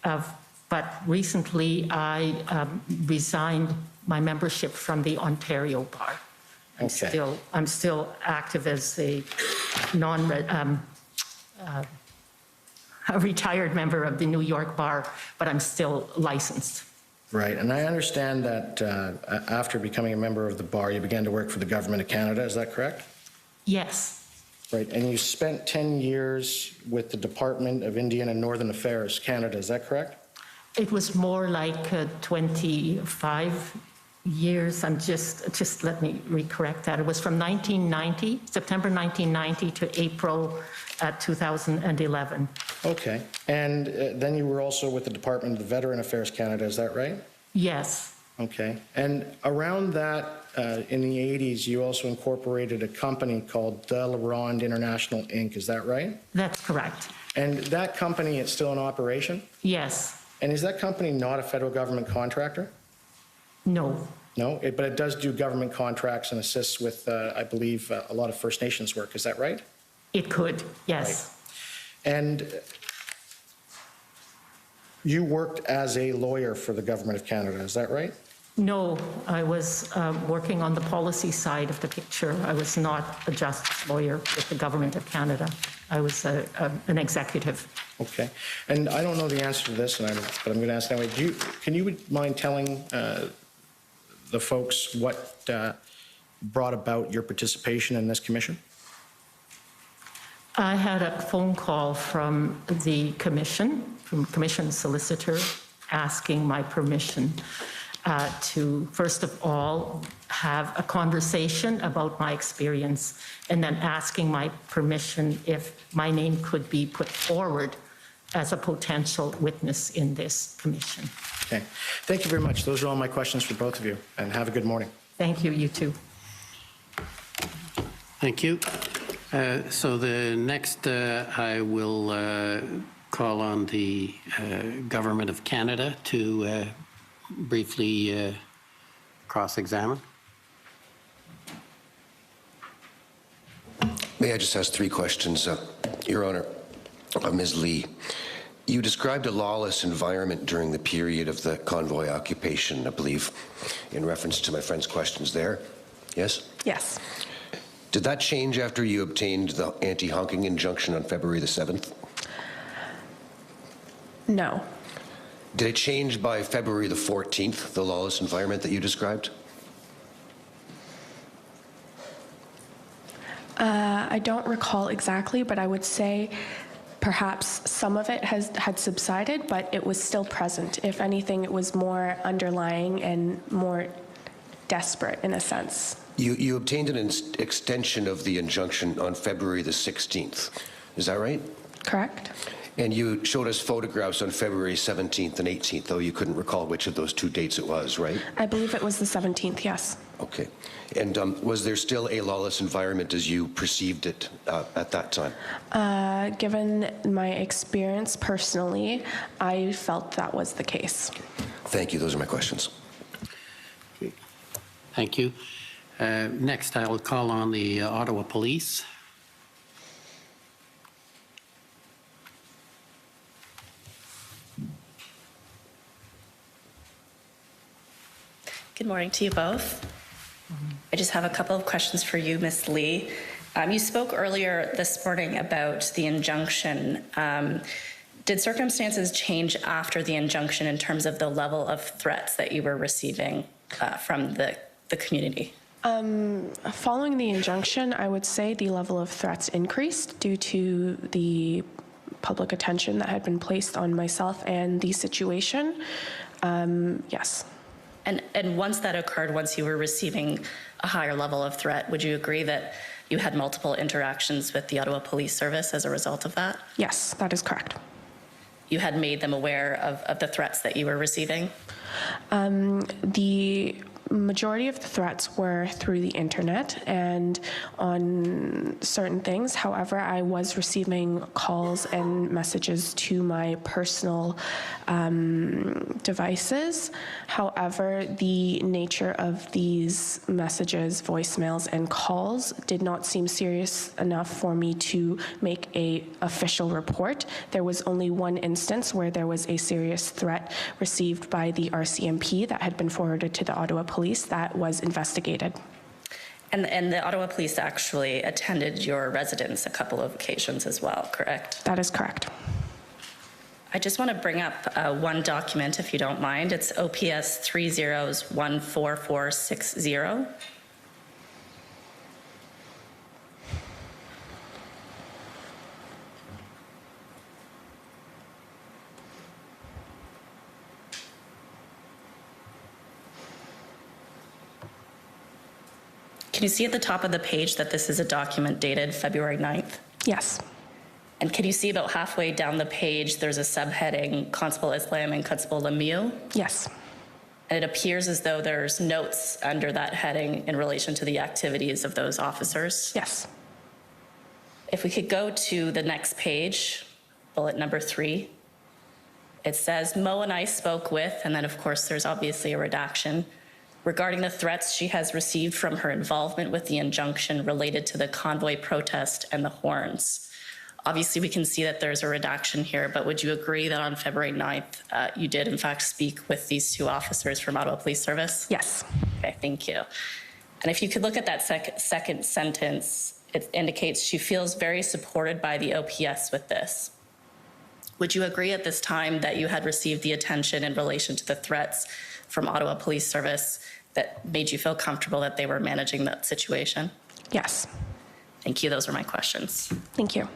But recently, I resigned my membership from the Ontario Bar. I'm still active as a a retired member of the New York Bar, but I'm still licensed. Right, and I understand that after becoming a member of the bar, you began to work for the Government of Canada, is that correct? Yes. Right, and you spent 10 years with the Department of Indian and Northern Affairs, Canada, is that correct? It was more like 25 years. Just let me recorrect that. It was from 1990, September 1990 to April 2011. Okay. And then you were also with the Department of Veteran Affairs Canada, is that right? Yes, Okay. And around that, in the 80s, you also incorporated a company called Ronde International Inc., is that right? that's correct. And that company is still in operation? Yes, And is that company not a federal government contractor? no, No, but it does do government contracts and assists with, I believe, a lot of First Nations work, is that right? it could, yes. And you worked as a lawyer for the Government of Canada, is that right? No, I was working on the policy side of the picture. I was not a justice lawyer with the Government of Canada. I was an executive. Okay. And I don't know the answer to this, but I'm going to ask anyway. Can you mind telling the folks what brought about your participation in this commission? I had a phone call from the commission, from commission solicitor, asking my permission to, first of all, have a conversation about my experience, and then asking my permission if my name could be put forward as a potential witness in this commission. Okay. Thank you very much. Those are all my questions for both of you, and have a good morning. Thank you, you too. Thank you. So the next, I will call on the Government of Canada to briefly cross-examine. May I just ask 3 questions? Your Honor, Ms. Li, you described a lawless environment during the period of the convoy occupation, I believe, in reference to my friend's questions there. Yes? Yes. Did that change after you obtained the anti-honking injunction on February the 7th? No. Did it change by February the 14th, the lawless environment that you described? I don't recall exactly, but I would say perhaps some of it had subsided, but it was still present. If anything, it was more underlying and more desperate in a sense. You obtained an extension of the injunction on February the 16th. Is that right? Correct? And you showed us photographs on February 17th and 18th, though you couldn't recall which of those 2 dates it was, right? I believe it was the 17th, yes. Okay. And was there still a lawless environment as you perceived it at that time? Given my experience personally, I felt that was the case. Thank you. Those are my questions. Thank you. Next, I will call on the Ottawa Police. Good morning to you both. I just have a couple of questions for you, Ms. Li. You spoke earlier this morning about the injunction. Did circumstances change after the injunction in terms of the level of threats that you were receiving from the community? Following the injunction, I would say the level of threats increased due to the public attention that had been placed on myself and the situation. Yes. And once that occurred, once you were receiving a higher level of threat, would you agree that you had multiple interactions with the Ottawa Police Service as a result of that? Yes, that is correct. You had made them aware of the threats that you were receiving? The majority of the threats were through the internet and on certain things. However, I was receiving calls and messages to my personal devices. However, the nature of these messages, voicemails, and calls did not seem serious enough for me to make an official report. There was only one instance where there was a serious threat received by the RCMP that had been forwarded to the Ottawa Police that was investigated. And the Ottawa Police actually attended your residence a couple of occasions as well, correct? That is correct. I just want to bring up one document, if you don't mind. It's OPS 30s14460. Can you see at the top of the page that this is a document dated February 9th? Yes. And can you see about halfway down the page, there's a subheading, Constable Islam and Constable Lemieux? Yes. And it appears as though there's notes under that heading in relation to the activities of those officers. Yes. If we could go to the next page, bullet number 3, it says, Mo and I spoke with, and then of course there's obviously a redaction, regarding the threats she has received from her involvement with the injunction related to the convoy protest and the horns. Obviously, we can see that there's a redaction here, but would you agree that on February 9th, you did in fact speak with these 2 officers from Ottawa Police Service? Yes. Okay, thank you. And if you could look at that second sentence, it indicates she feels very supported by the OPS with this. Would you agree at this time that you had received the attention in relation to the threats from Ottawa Police Service that made you feel comfortable that they were managing that situation? Yes. Thank you. Those are my questions. Thank you.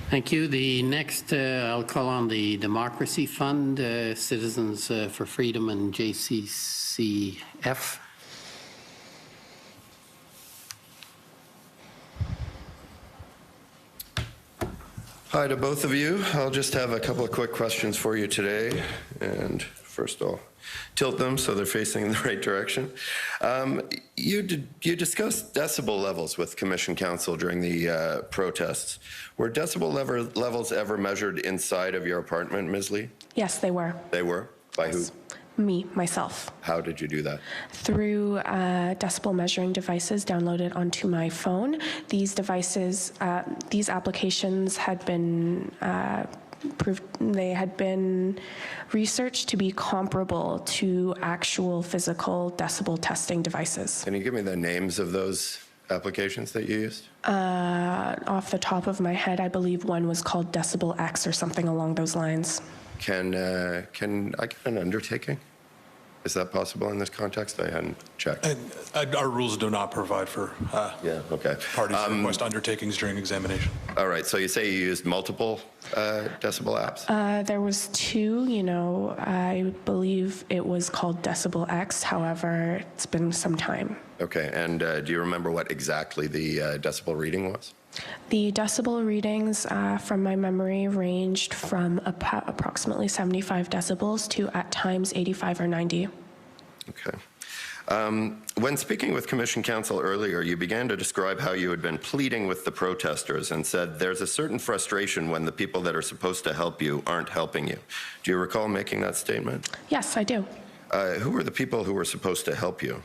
Thank you. The next, I'll call on the Democracy Fund, Citizens for Freedom and JCCF. Hi to both of you. I'll just have a couple of quick questions for you today. And first I'll tilt them so they're facing in the right direction. You discussed decibel levels with Commission Council during the protests. Were decibel levels ever measured inside of your apartment, Ms. Li? Yes, they were. They were? By who? Me, myself. How did you do that? Through decibel measuring devices downloaded onto my phone. These devices, these applications had been they had been researched to be comparable to actual physical decibel testing devices. Can you give me the names of those applications that you used? Off the top of my head, I believe one was called Decibel X or something along those lines. Can I get an undertaking? Is that possible in this context? I hadn't checked. Our rules do not provide for Yeah, okay. parties to request undertakings during examination. All right, so you say you used multiple decibel apps? There was 2, I believe it was called Decibel X. However, it's been some time. Okay, and do you remember what exactly the decibel reading was? The decibel readings from my memory ranged from approximately 75 decibels to at times 85 or 90. Okay. When speaking with Commission Council earlier, you began to describe how you had been pleading with the protesters and said there's a certain frustration when the people that are supposed to help you aren't helping you. Do you recall making that statement? Yes, I do. Who were the people who were supposed to help you?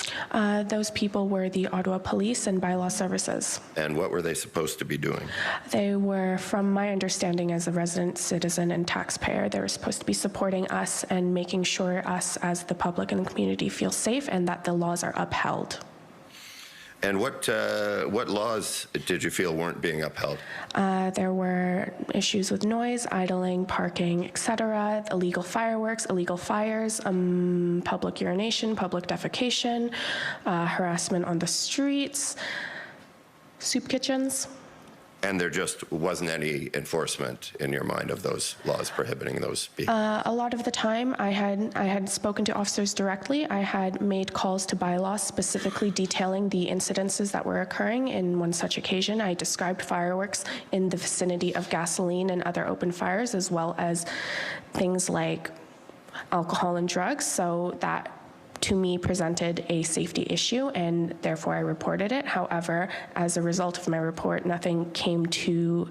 Those people were the Ottawa Police and Bylaw Services. And what were they supposed to be doing? They were, from my understanding as a resident, citizen, and taxpayer, they were supposed to be supporting us and making sure us as the public and the community feel safe and that the laws are upheld. And what laws did you feel weren't being upheld? There were issues with noise, idling, parking, etc., illegal fireworks, illegal fires, public urination, public defecation, harassment on the streets, soup kitchens. And there just wasn't any enforcement in your mind of those laws prohibiting those behaviors? A lot of the time, I had spoken to officers directly. I had made calls to bylaws specifically detailing the incidences that were occurring. In one such occasion, I described fireworks in the vicinity of gasoline and other open fires, as well as things like alcohol and drugs. So that, to me, presented a safety issue, and therefore I reported it. However, as a result of my report, nothing came to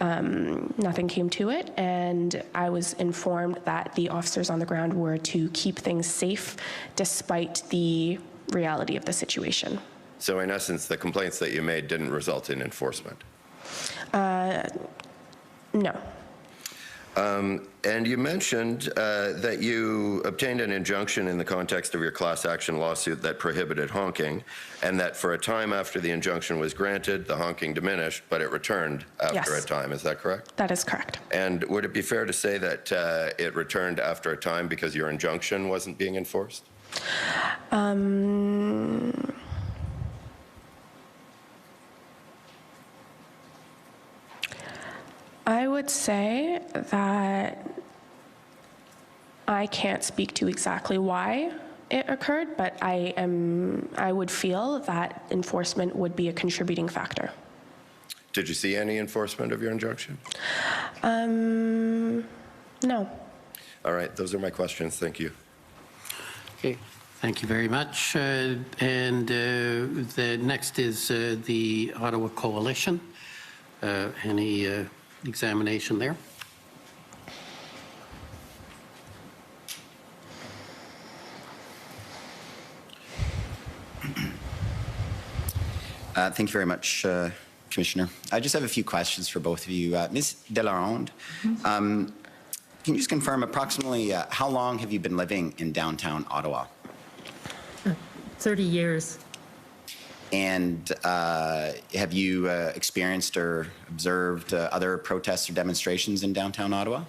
it, and I was informed that the officers on the ground were to keep things safe despite the reality of the situation. So in essence, the complaints that you made didn't result in enforcement? No. And you mentioned that you obtained an injunction in the context of your class action lawsuit that prohibited honking, and that for a time after the injunction was granted, the honking diminished, but it returned after Yes. a time. Is that correct? That is correct. And would it be fair to say that it returned after a time because your injunction wasn't being enforced? I would say that I can't speak to exactly why, it occurred, but I would feel that enforcement would be a contributing factor. Did you see any enforcement of your injunction? No. All right, those are my questions. Thank you. Okay, thank you very much. The next is the Ottawa Coalition. Any examination there? Thank you very much, Commissioner. I just have a few questions for both of you. Ms. de la Ronde, can you just confirm approximately how long have you been living in downtown Ottawa? 30 years. And have you experienced or observed other protests or demonstrations in downtown Ottawa?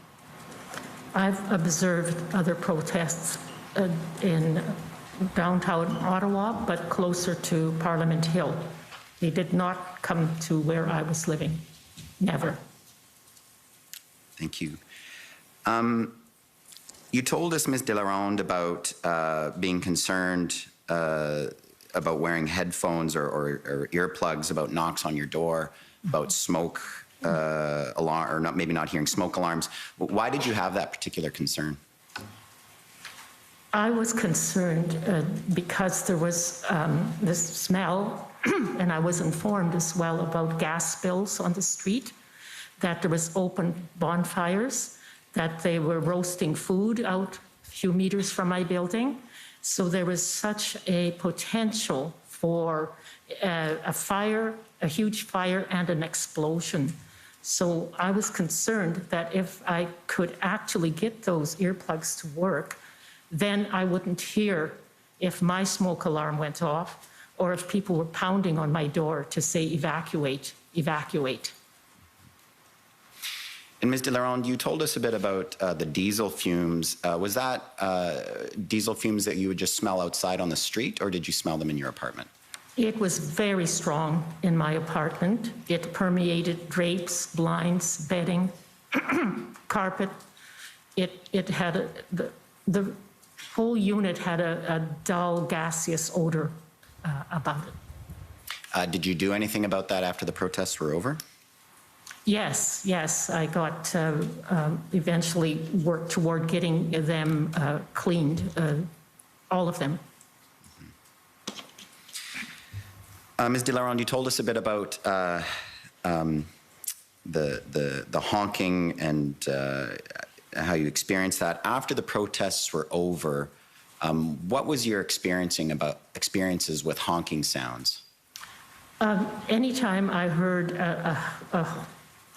I've observed other protests in downtown Ottawa, but closer to Parliament Hill. They did not come to where I was living, never. Thank you. You told us, Ms. de la Ronde, about being concerned about wearing headphones or earplugs, about knocks on your door, about smoke alarm, or maybe not hearing smoke alarms. Why did you have that particular concern? I was concerned because there was this smell, and I was informed as well about gas spills on the street, that there was open bonfires, that they were roasting food out a few meters from my building. So there was such a potential for a fire, a huge fire, and an explosion. So I was concerned that if I could actually get those earplugs to work, then I wouldn't hear if my smoke alarm went off or if people were pounding on my door to say, evacuate, evacuate. And Ms. de la Ronde, you told us a bit about the diesel fumes. Was that diesel fumes that you would just smell outside on the street, or did you smell them in your apartment? It was very strong in my apartment. It permeated drapes, blinds, bedding, carpet. It had the whole unit had a dull, gaseous odor about it. Did you do anything about that after the protests were over? Yes, I got eventually worked toward getting them cleaned, all of them. Ms. de la Ronde, you told us a bit about the honking and how you experienced that. After the protests were over, what was your experiences with honking sounds? Anytime I heard a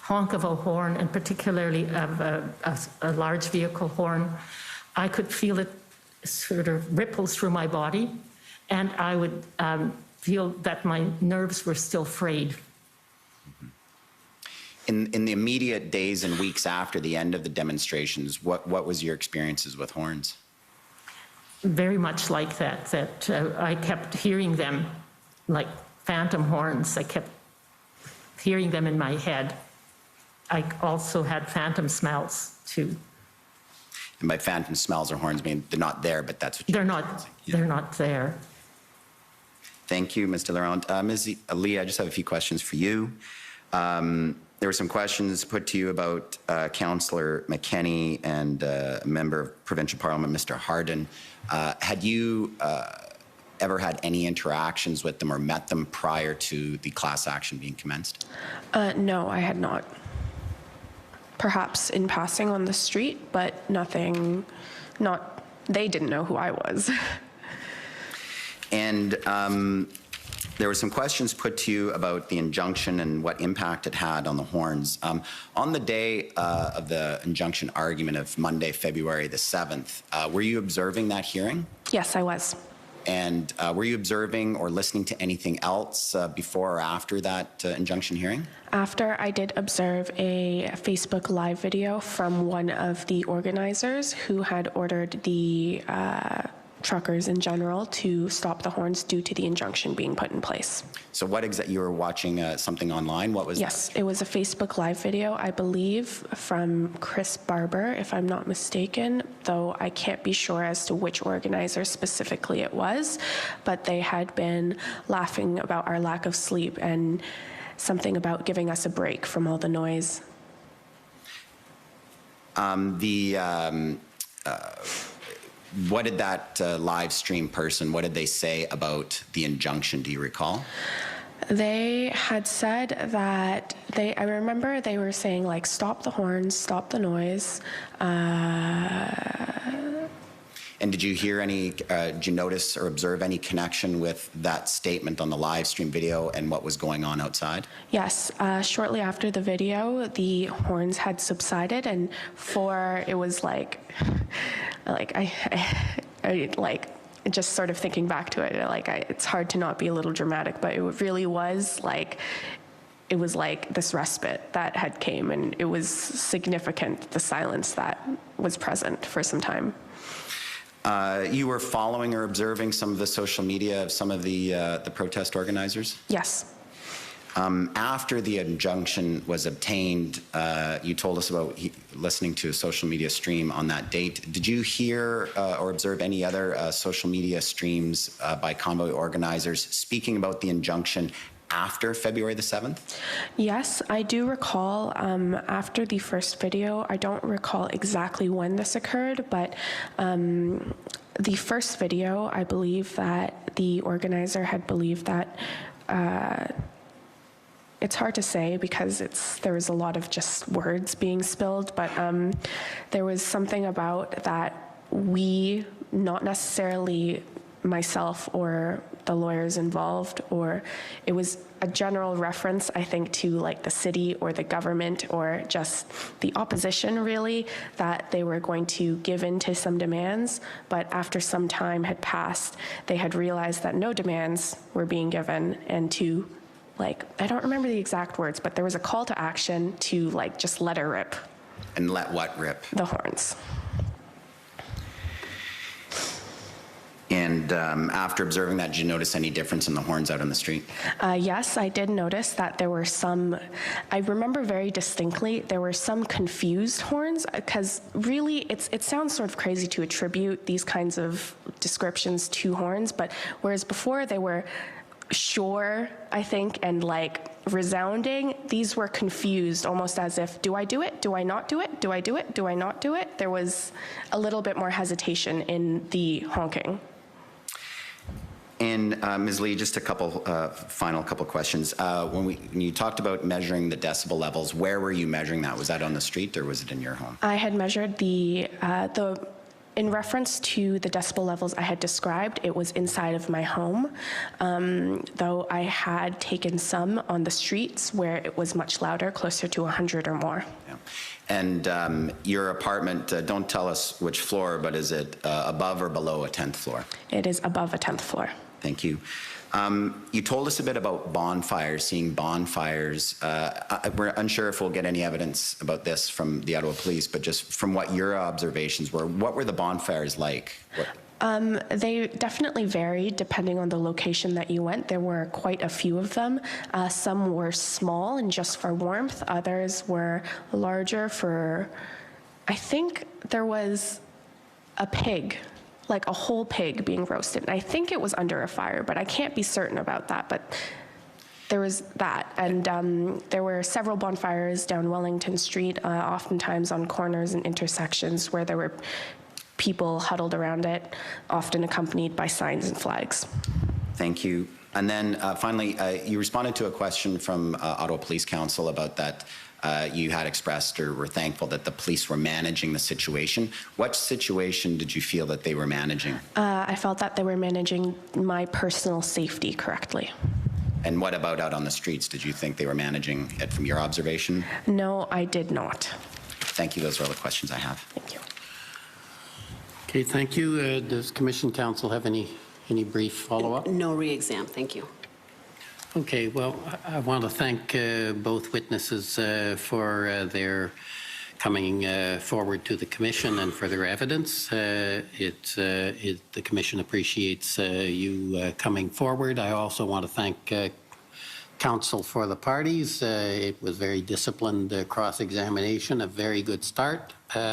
honk of a horn, and particularly of a large vehicle horn, I could feel it sort of ripple through my body, and I would feel that my nerves were still frayed. In the immediate days and weeks after the end of the demonstrations, what was your experiences with horns? Very much like that I kept hearing them like phantom horns. I kept hearing them in my head. I also had phantom smells too. And by phantom smells or horns, I mean they're not there, but that's what you're They're not there. Thank you, Ms. de la Ronde. Ms. Li, I just have a few questions for you. There were some questions put to you about Councillor McKenney and a member of Provincial Parliament, Mr. Hardin. Had you ever had any interactions with them or met them prior to the class action being commenced? No, I had not. Perhaps in passing on the street, but nothing, they didn't know who I was. And there were some questions put to you about the injunction and what impact it had on the horns. On the day of the injunction argument of Monday, February the 7th, were you observing that hearing? Yes, I was. And were you observing or listening to anything else before or after that injunction hearing? After, I did observe a Facebook Live video from one of the organizers who had ordered the truckers in general to stop the horns due to the injunction being put in place. So what exactly, you were watching something online? What was Yes, it was a Facebook Live video, I believe, from Chris Barber, if I'm not mistaken, though I can't be sure as to which organizer specifically it was, but they had been laughing about our lack of sleep and something about giving us a break from all the noise. What did that live stream person, what did they say about the injunction? Do you recall? They had said that I remember they were saying like, stop the horns, stop the noise. And did you hear did you notice or observe any connection with that statement on the live stream video and what was going on outside? Yes, shortly after the video, the horns had subsided, and it was like just sort of thinking back to it, it's hard to not be a little dramatic, but it really was like, it was like this respite that had came, and it was significant, the silence that was present for some time. You were following or observing some of the social media of some of the protest organizers? Yes. After the injunction was obtained, you told us about listening to a social media stream on that date. Did you hear or observe any other social media streams by convoy organizers speaking about the injunction after February the 7th? Yes, I do recall after the first video, I don't recall exactly when this occurred, but the first video, I believe that the organizer had believed that it's hard to say because there was a lot of just words being spilled, but there was something about that we, not necessarily myself or the lawyers involved, or it was a general reference, I think, to like the city or the government or just the opposition, really, that they were going to give in to some demands, but after some time had passed, they had realized that no demands were being given, and to, like, I don't remember the exact words, but there was a call to action to, like, just let her rip. And let what rip? The horns. And after observing that, did you notice any difference in the horns out on the street? Yes, I did notice that there were some, I remember very distinctly, there were some confused horns, because really it sounds sort of crazy to attribute these kinds of descriptions to horns, but whereas before they were sure, I think, and like resounding, these were confused, almost as if, do I do it? Do I not do it? Do I do it? Do I not do it? There was a little bit more hesitation in the honking. And Ms. Li, just a final couple questions. When you talked about measuring the decibel levels, where were you measuring that? Was that on the street or was it in your home? I had measured in reference to the decibel levels I had described, it was inside of my home, though I had taken some on the streets where it was much louder, closer to 100 or more. Yeah. And your apartment, don't tell us which floor, but is it above or below a 10th floor? It is above a 10th floor. Thank you. You told us a bit about bonfires, seeing bonfires. We're unsure if we'll get any evidence about this from the Ottawa Police, but just from what your observations were, what were the bonfires like? They definitely varied depending on the location that you went. There were quite a few of them. Some were small and just for warmth. Others were larger for, I think there was a pig, like a whole pig being roasted. And I think it was under a fire, but I can't be certain about that. But there was that. And there were several bonfires down Wellington Street, oftentimes on corners and intersections where there were people huddled around it, often accompanied by signs and flags. Thank you. And then finally, you responded to a question from Ottawa Police Council about that you had expressed or were thankful that the police were managing the situation. What situation did you feel that they were managing? I felt that they were managing my personal safety correctly. And what about out on the streets? Did you think they were managing it from your observation? No, I did not. Thank you. Those are all the questions I have. Thank you. Okay, thank you. Does Commission Council have any brief follow-up? No re-exam, thank you. Okay, well, I want to thank both witnesses for their coming forward to the commission and for their evidence. The commission appreciates you coming forward. I also want to thank counsel for the parties. It was very disciplined cross-examination, a very good start.